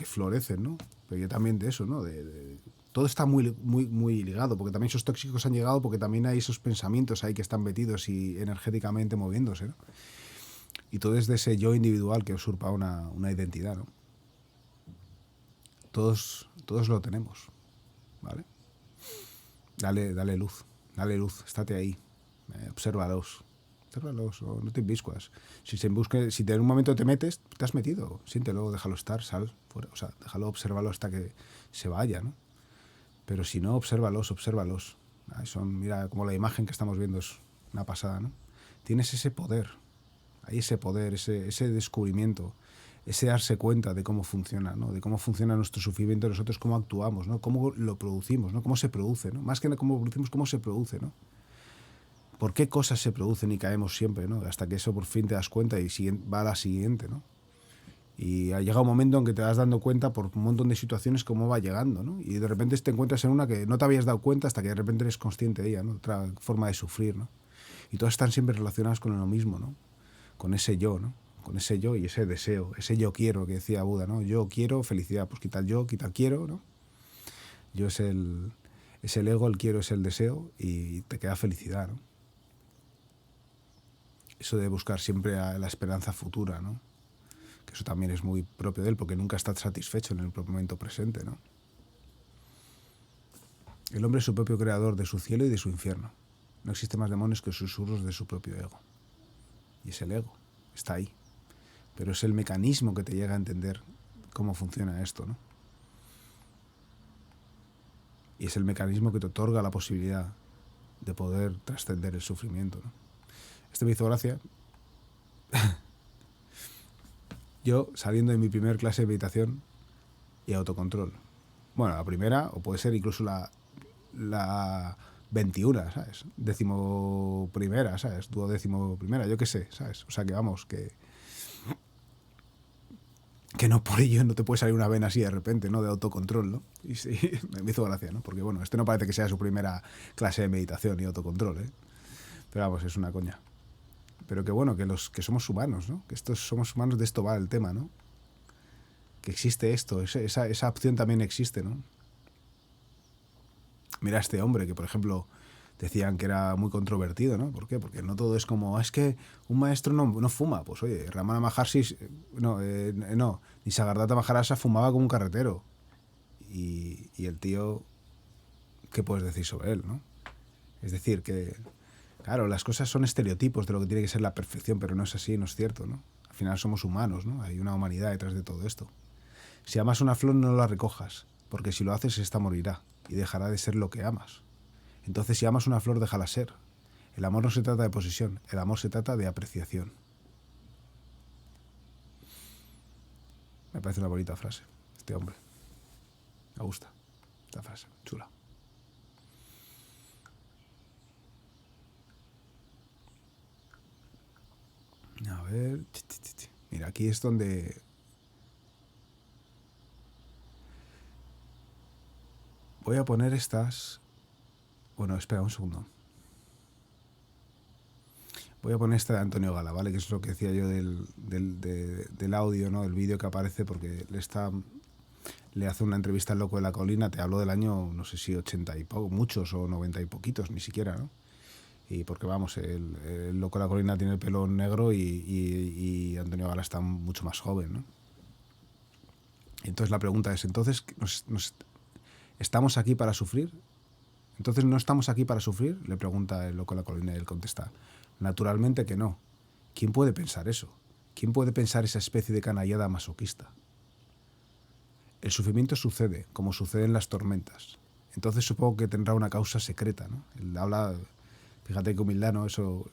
florecen, ¿no? Pero yo también de eso, ¿no? Todo está muy, muy, muy ligado, porque también esos tóxicos han llegado porque también hay esos pensamientos ahí que están metidos y energéticamente moviéndose, ¿no? Y todo es de ese yo individual que usurpa una identidad, ¿no? Todos lo tenemos, ¿vale? Dale luz, estate ahí, obsérvalos, no te embiscuas. Si en un momento te metes, te has metido, siéntelo, déjalo estar, sal fuera, o sea, déjalo, obsérvalo hasta que se vaya, ¿no? Pero si no, obsérvalos. Mira, como la imagen que estamos viendo es una pasada, ¿no? Tienes ese poder. Hay ese poder, ese descubrimiento, ese darse cuenta de cómo funciona, ¿no? De cómo funciona nuestro sufrimiento, nosotros cómo actuamos, ¿no? Cómo lo producimos, ¿no? Cómo se produce, ¿no? Más que cómo lo producimos, cómo se produce, ¿no? ¿Por qué cosas se producen y caemos siempre, ¿no? Hasta que eso por fin te das cuenta y va a la siguiente, ¿no? Y ha llegado un momento en que te vas dando cuenta por un montón de situaciones cómo va llegando, ¿no? Y de repente te encuentras en una que no te habías dado cuenta hasta que de repente eres consciente de ella, ¿no? Otra forma de sufrir, ¿no? Y todas están siempre relacionadas con lo mismo, ¿no? Con ese yo, ¿no? Con ese yo y ese deseo, ese yo quiero que decía Buda, ¿no? Yo quiero felicidad, pues quita el yo, quita el quiero, ¿no? Yo es el ego, el quiero es el deseo y te queda felicidad, ¿no? Eso de buscar siempre la esperanza futura, ¿no? Que eso también es muy propio de él porque nunca está satisfecho en el momento presente, ¿no? El hombre es su propio creador de su cielo y de su infierno. No existe más demonios que susurros de su propio ego. Y es el ego, está ahí. Pero es el mecanismo que te llega a entender cómo funciona esto, ¿no? Y es el mecanismo que te otorga la posibilidad de poder trascender el sufrimiento, ¿no? Esto me hizo gracia. Yo, saliendo de mi primer clase de meditación y autocontrol. Bueno, la primera, o puede ser incluso la 21, ¿sabes? 11ª, ¿sabes? 12ª, yo qué sé, ¿sabes? O sea que vamos, que no por ello no te puede salir una vena así de repente, ¿no? De autocontrol, ¿no? Y sí, me hizo gracia, ¿no? Porque, bueno, este no parece que sea su primera clase de meditación y autocontrol, ¿eh? Pero vamos, es una coña. Pero que bueno, que somos humanos, ¿no? Que somos humanos, de esto va el tema, ¿no? Que existe esto, esa opción también existe, ¿no? Mira a este hombre que, por ejemplo, decían que era muy controvertido, ¿no? ¿Por qué? Porque no todo es como, es que un maestro no fuma. Pues oye, Ramana Maharshi, no, ni Sagardata Maharasa fumaba como un carretero. Y el tío, ¿qué puedes decir sobre él, no? Es decir, que, claro, las cosas son estereotipos de lo que tiene que ser la perfección, pero no es así, no es cierto, ¿no? Al final somos humanos, ¿no? Hay una humanidad detrás de todo esto. Si amas una flor, no la recojas, porque si lo haces, esta morirá y dejará de ser lo que amas. Entonces, si amas una flor, déjala ser. El amor no se trata de posesión, el amor se trata de apreciación. Me parece una bonita frase, este hombre. Me gusta esta frase, chula. A ver. Mira, aquí es donde... Voy a poner estas... Bueno, espera un segundo. Voy a poner esta de Antonio Gala, ¿vale? Que es lo que decía yo del audio, ¿no? El vídeo que aparece, porque le hace una entrevista al Loco de la Colina. Te hablo del año, no sé si 80 y poco, muchos o 90 y poquitos, ni siquiera, ¿no? Y porque vamos, el Loco de la Colina tiene el pelo negro y Antonio Gala está mucho más joven, ¿no? Entonces la pregunta es, ¿entonces estamos aquí para sufrir? ¿Entonces no estamos aquí para sufrir? Le pregunta el Loco de la Colina y él contesta, naturalmente que no. ¿Quién puede pensar eso? ¿Quién puede pensar esa especie de canallada masoquista? El sufrimiento sucede, como sucede en las tormentas. Entonces supongo que tendrá una causa secreta, ¿no? Él habla, fíjate qué humildad, ¿no? Eso,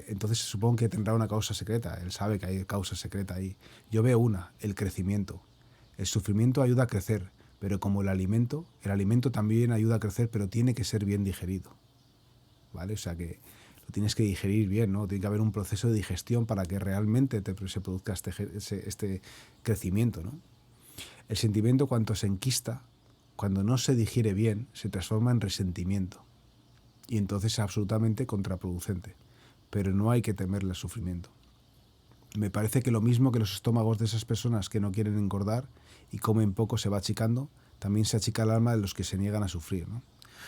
entonces supongo que tendrá una causa secreta. Él sabe que hay causa secreta ahí. Yo veo una, el crecimiento. El sufrimiento ayuda a crecer, pero como el alimento también ayuda a crecer, pero tiene que ser bien digerido, ¿vale? O sea que lo tienes que digerir bien, ¿no? Tiene que haber un proceso de digestión para que realmente se produzca este crecimiento, ¿no? El sentimiento, cuando se enquista, cuando no se digiere bien, se transforma en resentimiento. Y entonces es absolutamente contraproducente. Pero no hay que temerle al sufrimiento. Me parece que lo mismo que los estómagos de esas personas que no quieren engordar y comen poco se va achicando, también se achica el alma de los que se niegan a sufrir, ¿no?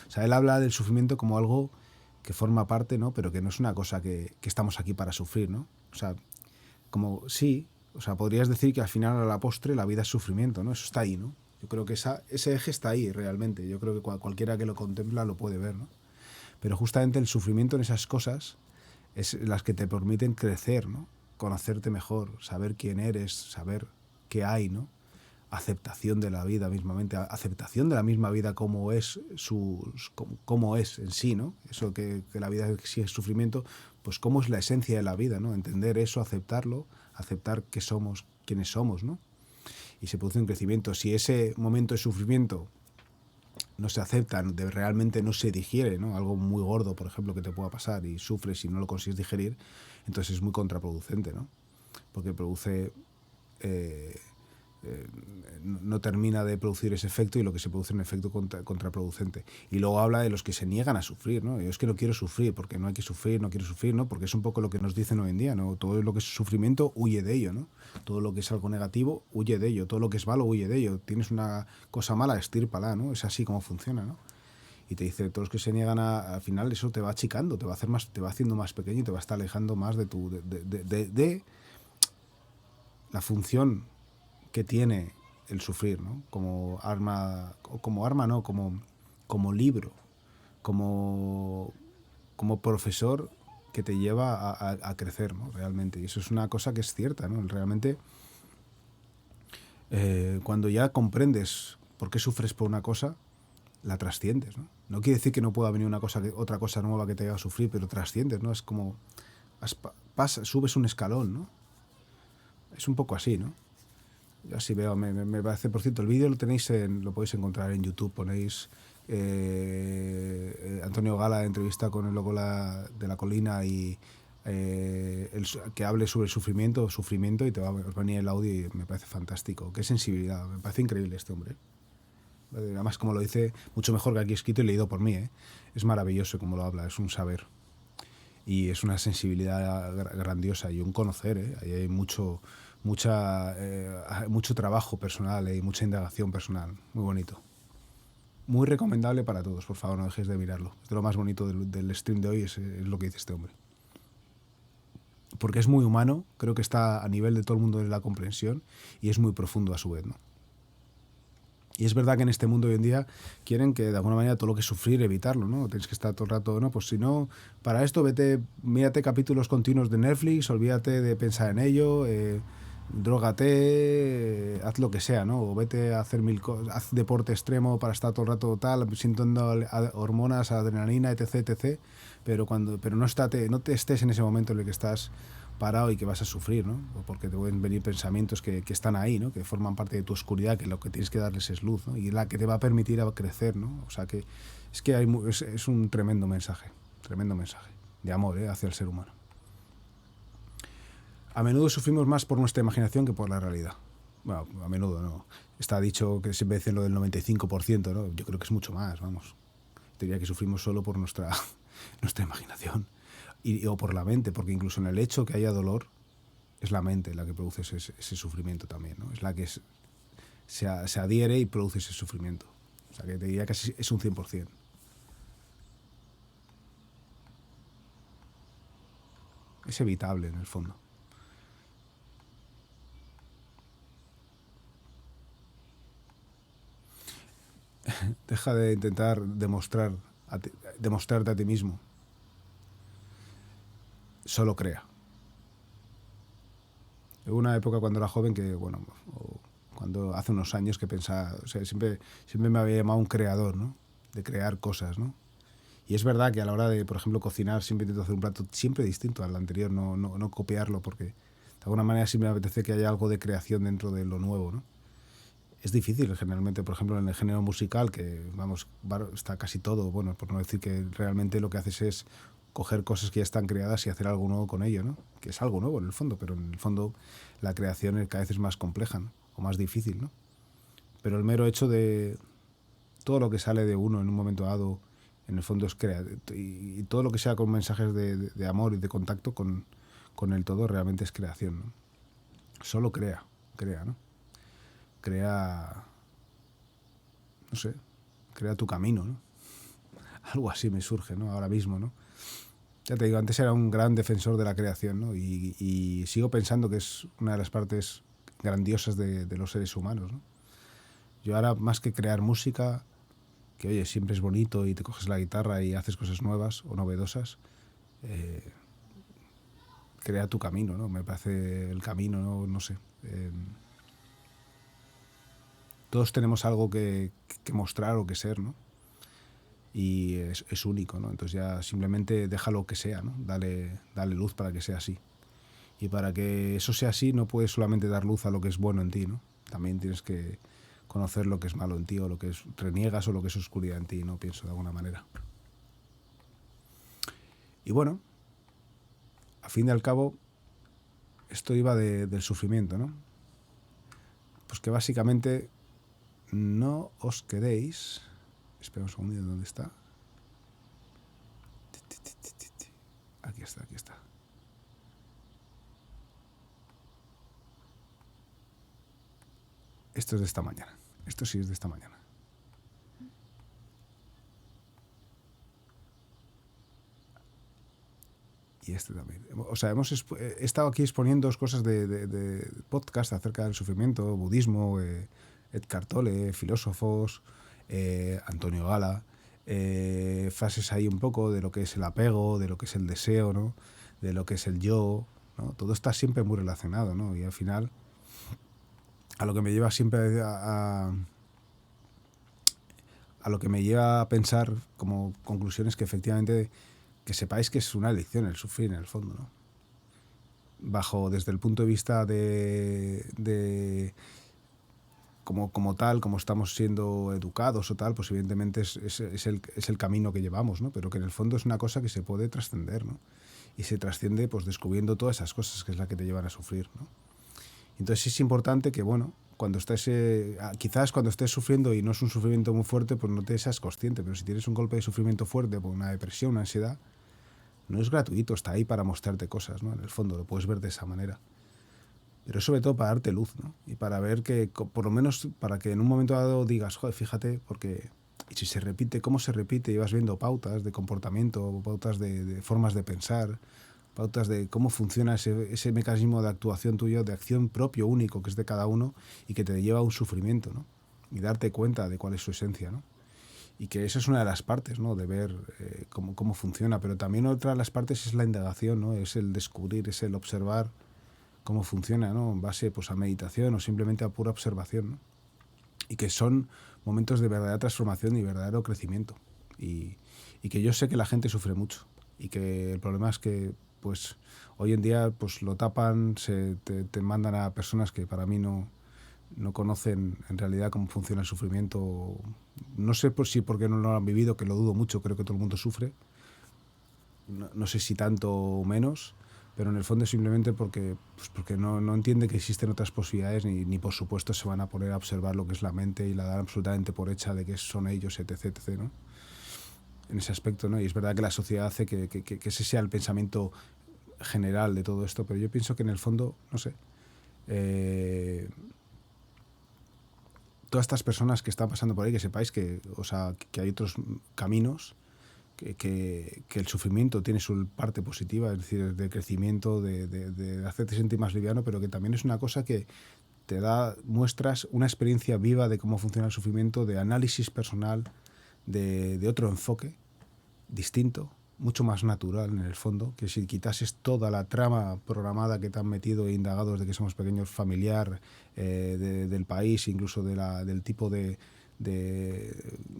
O sea, él habla del sufrimiento como algo que forma parte, ¿no? Pero que no es una cosa que estamos aquí para sufrir, ¿no? O sea, como sí, o sea, podrías decir que al final, a la postre, la vida es sufrimiento, ¿no? Eso está ahí, ¿no? Yo creo que ese eje está ahí realmente. Yo creo que cualquiera que lo contempla lo puede ver, ¿no? Pero justamente el sufrimiento en esas cosas es las que te permiten crecer, ¿no? Conocerte mejor, saber quién eres, saber qué hay, ¿no? Aceptación de la vida mismamente, aceptación de la misma vida como es como es en sí, ¿no? Eso que la vida sí es sufrimiento, pues cómo es la esencia de la vida, ¿no? Entender eso, aceptarlo, aceptar que somos quienes somos, ¿no? Y se produce un crecimiento. Si ese momento de sufrimiento no se acepta, realmente no se digiere, ¿no? Algo muy gordo, por ejemplo, que te pueda pasar y sufres y no lo consigues digerir, entonces es muy contraproducente, ¿no? Porque produce... no termina de producir ese efecto y lo que se produce es un efecto contraproducente. Y luego habla de los que se niegan a sufrir, ¿no? Yo es que no quiero sufrir, porque no hay que sufrir, no quiero sufrir, ¿no? Porque es un poco lo que nos dicen hoy en día, ¿no? Todo lo que es sufrimiento, huye de ello, ¿no? Todo lo que es algo negativo, huye de ello. Todo lo que es malo, huye de ello. Tienes una cosa mala, estírpala, ¿no? Es así como funciona, ¿no? Y te dice, todos los que se niegan al final, eso te va achicando, te va a hacer más, te va haciendo más pequeño y te va a estar alejando más de la función que tiene el sufrir, ¿no? Como arma no, como libro, como profesor que te lleva a crecer, ¿no? Realmente. Y eso es una cosa que es cierta, ¿no? Realmente, cuando ya comprendes por qué sufres por una cosa, la trasciendes, ¿no? No quiere decir que no pueda venir otra cosa nueva que te haga sufrir, pero trasciendes, ¿no? Es como subes un escalón, ¿no? Es un poco así, ¿no? Yo así veo, me parece, por cierto, el vídeo lo podéis encontrar en YouTube, ponéis Antonio Gala, entrevista con el Loco de la Colina y que hable sobre el sufrimiento, y te va a venir el audio y me parece fantástico. Qué sensibilidad, me parece increíble este hombre. Además, como lo dice, mucho mejor que aquí escrito y leído por mí, ¿eh? Es maravilloso como lo habla, es un saber. Y es una sensibilidad grandiosa y un conocer, ¿eh? Ahí hay mucho trabajo personal y mucha indagación personal. Muy bonito. muy recomendable para todos, por favor, no dejéis de mirarlo. Es de lo más bonito del stream de hoy, es lo que dice este hombre. Porque es muy humano, creo que está a nivel de todo el mundo de la comprensión y es muy profundo a su vez, ¿no? Y es verdad que en este mundo hoy en día quieren que de alguna manera todo lo que es sufrir, evitarlo, ¿no? Tienes que estar todo el rato, ¿no? Pues si no, para esto mírate capítulos continuos de Netflix, olvídate de pensar en ello, drógate, haz lo que sea, ¿no? O vete a hacer haz deporte extremo para estar todo el rato tal, sintiendo hormonas, adrenalina, etc, etc. Pero no te estés en ese momento en el que estás parado y que vas a sufrir, ¿no? Porque te pueden venir pensamientos que están ahí, ¿no? Que forman parte de tu oscuridad, que lo que tienes que darles es luz, ¿no? Y la que te va a permitir a crecer, ¿no? O sea que es que es un tremendo mensaje de amor, hacia el ser humano. A menudo sufrimos más por nuestra imaginación que por la realidad. Bueno, a menudo no. Está dicho que siempre dicen lo del 95%, ¿no? Yo creo que es mucho más, vamos. Diría que sufrimos solo por nuestra imaginación. O por la mente, porque incluso en el hecho que haya dolor, es la mente la que produce ese sufrimiento también, ¿no? Es la que se adhiere y produce ese sufrimiento. O sea que te diría que es un 100%. Es evitable en el fondo. Deja de intentar demostrarte a ti mismo. Solo crea. Hubo una época cuando era joven que, bueno, cuando hace unos años que pensaba, o sea, siempre me había llamado un creador, ¿no? De crear cosas, ¿no? Y es verdad que a la hora de, por ejemplo, cocinar, siempre intento hacer un plato siempre distinto al anterior, no copiarlo, porque de alguna manera sí me apetece que haya algo de creación dentro de lo nuevo, ¿no? Es difícil generalmente, por ejemplo, en el género musical, que vamos, está casi todo, bueno, por no decir que realmente lo que haces es coger cosas que ya están creadas y hacer algo nuevo con ello, ¿no? Que es algo nuevo en el fondo, pero en el fondo la creación cada vez es más compleja, ¿no? O más difícil, ¿no? Pero el mero hecho de todo lo que sale de uno en un momento dado, en el fondo es crear, y todo lo que sea con mensajes de amor y de contacto con el todo realmente es creación, ¿no? Solo crea, ¿no? Crea, no sé, crea tu camino, ¿no? Algo así me surge, ¿no? Ahora mismo, ¿no? Ya te digo, antes era un gran defensor de la creación, ¿no? Y sigo pensando que es una de las partes grandiosas de los seres humanos, ¿no? Yo ahora, más que crear música, que oye, siempre es bonito y te coges la guitarra y haces cosas nuevas o novedosas, crea tu camino, ¿no? Me parece el camino, no sé. Todos tenemos algo que mostrar o que ser, ¿no? Y es único, ¿no? Entonces ya simplemente déjalo que sea, ¿no? Dale luz para que sea así. Y para que eso sea así no puedes solamente dar luz a lo que es bueno en ti, ¿no? También tienes que conocer lo que es malo en ti o lo que reniegas o lo que es oscuridad en ti, ¿no? Pienso de alguna manera. Y bueno, a fin y al cabo, esto iba del sufrimiento, ¿no? Pues que básicamente no os quedéis... Espera un segundo, ¿dónde está? Aquí está. Esto es de esta mañana. Esto sí es de esta mañana. Y este también. O sea, he estado aquí exponiendo dos cosas de podcast acerca del sufrimiento, budismo, Eckhart Tolle, filósofos, Antonio Gala, frases ahí un poco de lo que es el apego, de lo que es el deseo, ¿no? De lo que es el yo, ¿no? Todo está siempre muy relacionado, ¿no? Y al final, a lo que me lleva siempre a lo que me lleva a pensar como conclusión es que efectivamente que sepáis que es una elección el sufrir en el fondo, ¿no? Desde el punto de vista de como tal, como estamos siendo educados o tal, pues evidentemente es el camino que llevamos, ¿no? Pero que en el fondo es una cosa que se puede trascender, ¿no? Y se trasciende pues descubriendo todas esas cosas que es la que te llevan a sufrir, ¿no? Entonces es importante que, bueno, quizás cuando estés sufriendo y no es un sufrimiento muy fuerte, pues no te seas consciente, pero si tienes un golpe de sufrimiento fuerte, por una depresión, una ansiedad, no es gratuito, está ahí para mostrarte cosas, ¿no? En el fondo lo puedes ver de esa manera. Pero sobre todo para darte luz, ¿no? Y para ver que, por lo menos, para que en un momento dado digas, joder, fíjate, porque Y si se repite, cómo se repite, y vas viendo pautas de comportamiento, pautas de formas de pensar, pautas de cómo funciona ese mecanismo de actuación tuyo, de acción propio, único, que es de cada uno, y que te lleva a un sufrimiento, ¿no? Y darte cuenta de cuál es su esencia, ¿no? Y que esa es una de las partes, ¿no? De ver cómo funciona, pero también otra de las partes es la indagación, ¿no? Es el descubrir, es el observar cómo funciona, ¿no? En base, pues, a meditación o simplemente a pura observación, ¿no? Y que son momentos de verdadera transformación y verdadero crecimiento. Y que yo sé que la gente sufre mucho y que el problema es que, pues, hoy en día, pues, lo tapan, te mandan a personas que para mí no conocen en realidad cómo funciona el sufrimiento. No sé por si porque no lo han vivido, que lo dudo mucho, creo que todo el mundo sufre. No sé si tanto o menos, pero en el fondo simplemente porque no entiende que existen otras posibilidades ni por supuesto se van a poner a observar lo que es la mente y la dan absolutamente por hecha de que son ellos, etc, etc, ¿no? En ese aspecto, ¿no? Y es verdad que la sociedad hace que ese sea el pensamiento general de todo esto, pero yo pienso que en el fondo, no sé, todas estas personas que están pasando por ahí, que sepáis que, o sea, que hay otros caminos, que el sufrimiento tiene su parte positiva, es decir, de crecimiento, de hacerte sentir más liviano, pero que también es una cosa que te da muestras, una experiencia viva de cómo funciona el sufrimiento, de análisis personal, de otro enfoque distinto, mucho más natural en el fondo, que si quitases toda la trama programada que te han metido e indagado desde que somos pequeños, familiar, del país, incluso del tipo de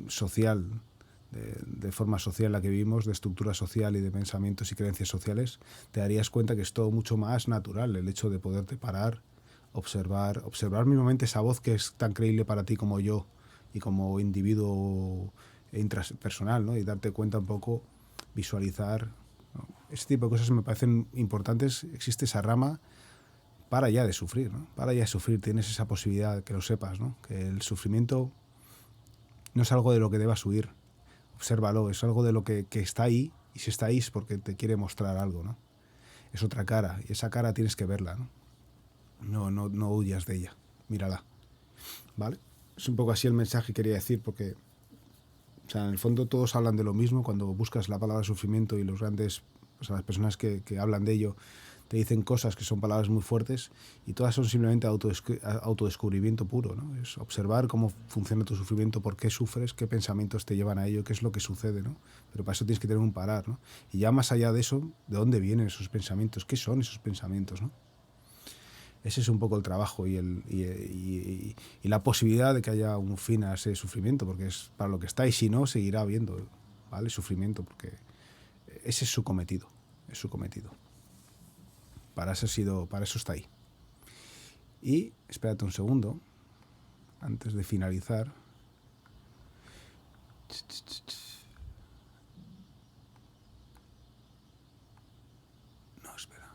social, de forma social en la que vivimos, de estructura social y de pensamientos y creencias sociales, te darías cuenta que es todo mucho más natural, el hecho de poderte parar, observar mismamente esa voz que es tan creíble para ti como yo y como individuo intrapersonal, ¿no? Y darte cuenta un poco, visualizar, ¿no? Ese tipo de cosas me parecen importantes. Existe esa rama, para ya de sufrir, ¿no? Para ya de sufrir, tienes esa posibilidad, que lo sepas, ¿no? Que el sufrimiento no es algo de lo que debas huir, obsérvalo, es algo de lo que está ahí, y si está ahí es porque te quiere mostrar algo, ¿no? Es otra cara, y esa cara tienes que verla, ¿no? No huyas de ella, mírala, ¿vale? Es un poco así el mensaje que quería decir, porque, o sea, en el fondo todos hablan de lo mismo. Cuando buscas la palabra sufrimiento y los grandes, o sea, las personas que hablan de ello, te dicen cosas que son palabras muy fuertes y todas son simplemente autodescubrimiento puro, ¿no? Es observar cómo funciona tu sufrimiento, por qué sufres, qué pensamientos te llevan a ello, qué es lo que sucede, ¿no? Pero para eso tienes que tener un parar, ¿no? Y ya más allá de eso, ¿de dónde vienen esos pensamientos? ¿Qué son esos pensamientos, no? Ese es un poco el trabajo y la posibilidad de que haya un fin a ese sufrimiento, porque es para lo que está, y si no, seguirá habiendo, ¿vale? Sufrimiento, porque ese es su cometido, es su cometido. Para eso está ahí. Y espérate un segundo, antes de finalizar. No, espera.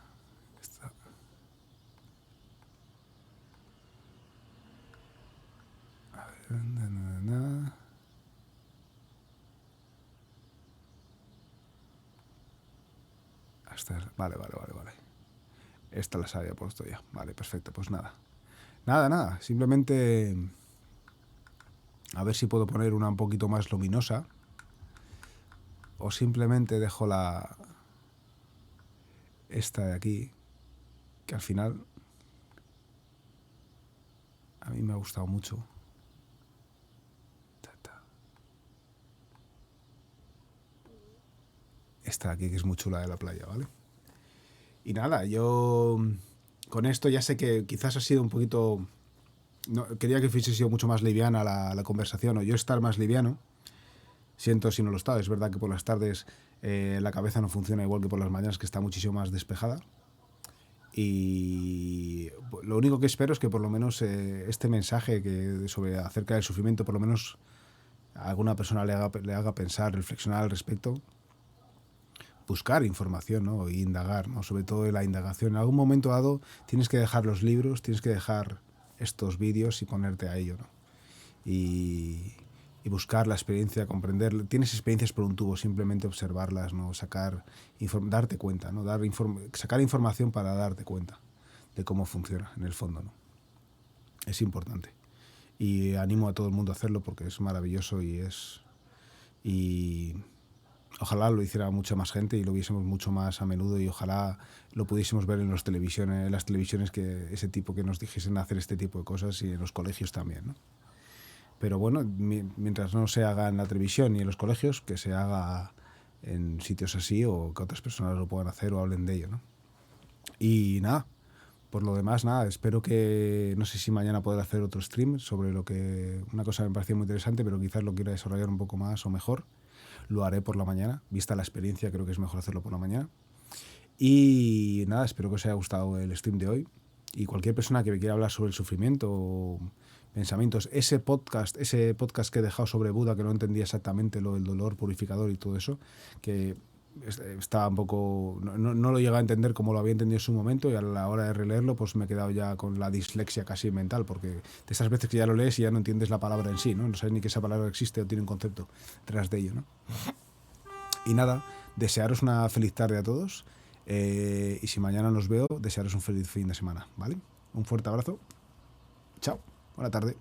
A ver. Vale. Esta las había puesto ya. Vale, perfecto. Pues nada. Nada. Simplemente a ver si puedo poner una un poquito más luminosa. O simplemente dejo esta de aquí, que al final a mí me ha gustado mucho. Esta de aquí, que es muy chula, de la playa, ¿vale? Y nada, yo con esto ya sé que quizás ha sido un poquito... No, quería que hubiese sido mucho más liviana la conversación, o yo estar más liviano. Siento si no lo está. Es verdad que por las tardes la cabeza no funciona igual que por las mañanas, que está muchísimo más despejada. Y lo único que espero es que por lo menos este mensaje sobre acerca del sufrimiento, por lo menos a alguna persona le haga pensar, reflexionar al respecto, buscar información, ¿no? Y indagar, ¿no? Sobre todo la indagación. En algún momento dado tienes que dejar los libros, tienes que dejar estos vídeos y ponerte a ello, ¿no? Y buscar la experiencia, comprender. Tienes experiencias por un tubo, simplemente observarlas, ¿no? Darte cuenta, ¿no? Sacar información para darte cuenta de cómo funciona en el fondo, ¿no? Es importante. Y animo a todo el mundo a hacerlo porque es maravilloso y es y ojalá lo hiciera mucha más gente y lo viésemos mucho más a menudo y ojalá lo pudiésemos ver en las televisiones que ese tipo que nos dijesen hacer este tipo de cosas y en los colegios también, ¿no? Pero bueno, mientras no se haga en la televisión ni en los colegios, que se haga en sitios así o que otras personas lo puedan hacer o hablen de ello, ¿no? Y nada, por lo demás, nada, espero que, no sé si mañana podré hacer otro stream sobre lo que, una cosa que me pareció muy interesante, pero quizás lo quiera desarrollar un poco más o mejor. Lo haré por la mañana, vista la experiencia, creo que es mejor hacerlo por la mañana. Y nada, espero que os haya gustado el stream de hoy. Y cualquier persona que me quiera hablar sobre el sufrimiento o pensamientos, ese podcast que he dejado sobre Buda, que no entendía exactamente lo del dolor purificador y todo eso, que estaba un poco, no lo llegaba a entender como lo había entendido en su momento, y a la hora de releerlo pues me he quedado ya con la dislexia casi mental, porque de esas veces que ya lo lees y ya no entiendes la palabra en sí, no sabes ni que esa palabra existe o tiene un concepto tras de ello, ¿no? Y nada, desearos una feliz tarde a todos, y si mañana nos veo, desearos un feliz fin de semana, ¿vale? Un fuerte abrazo, chao, buena tarde.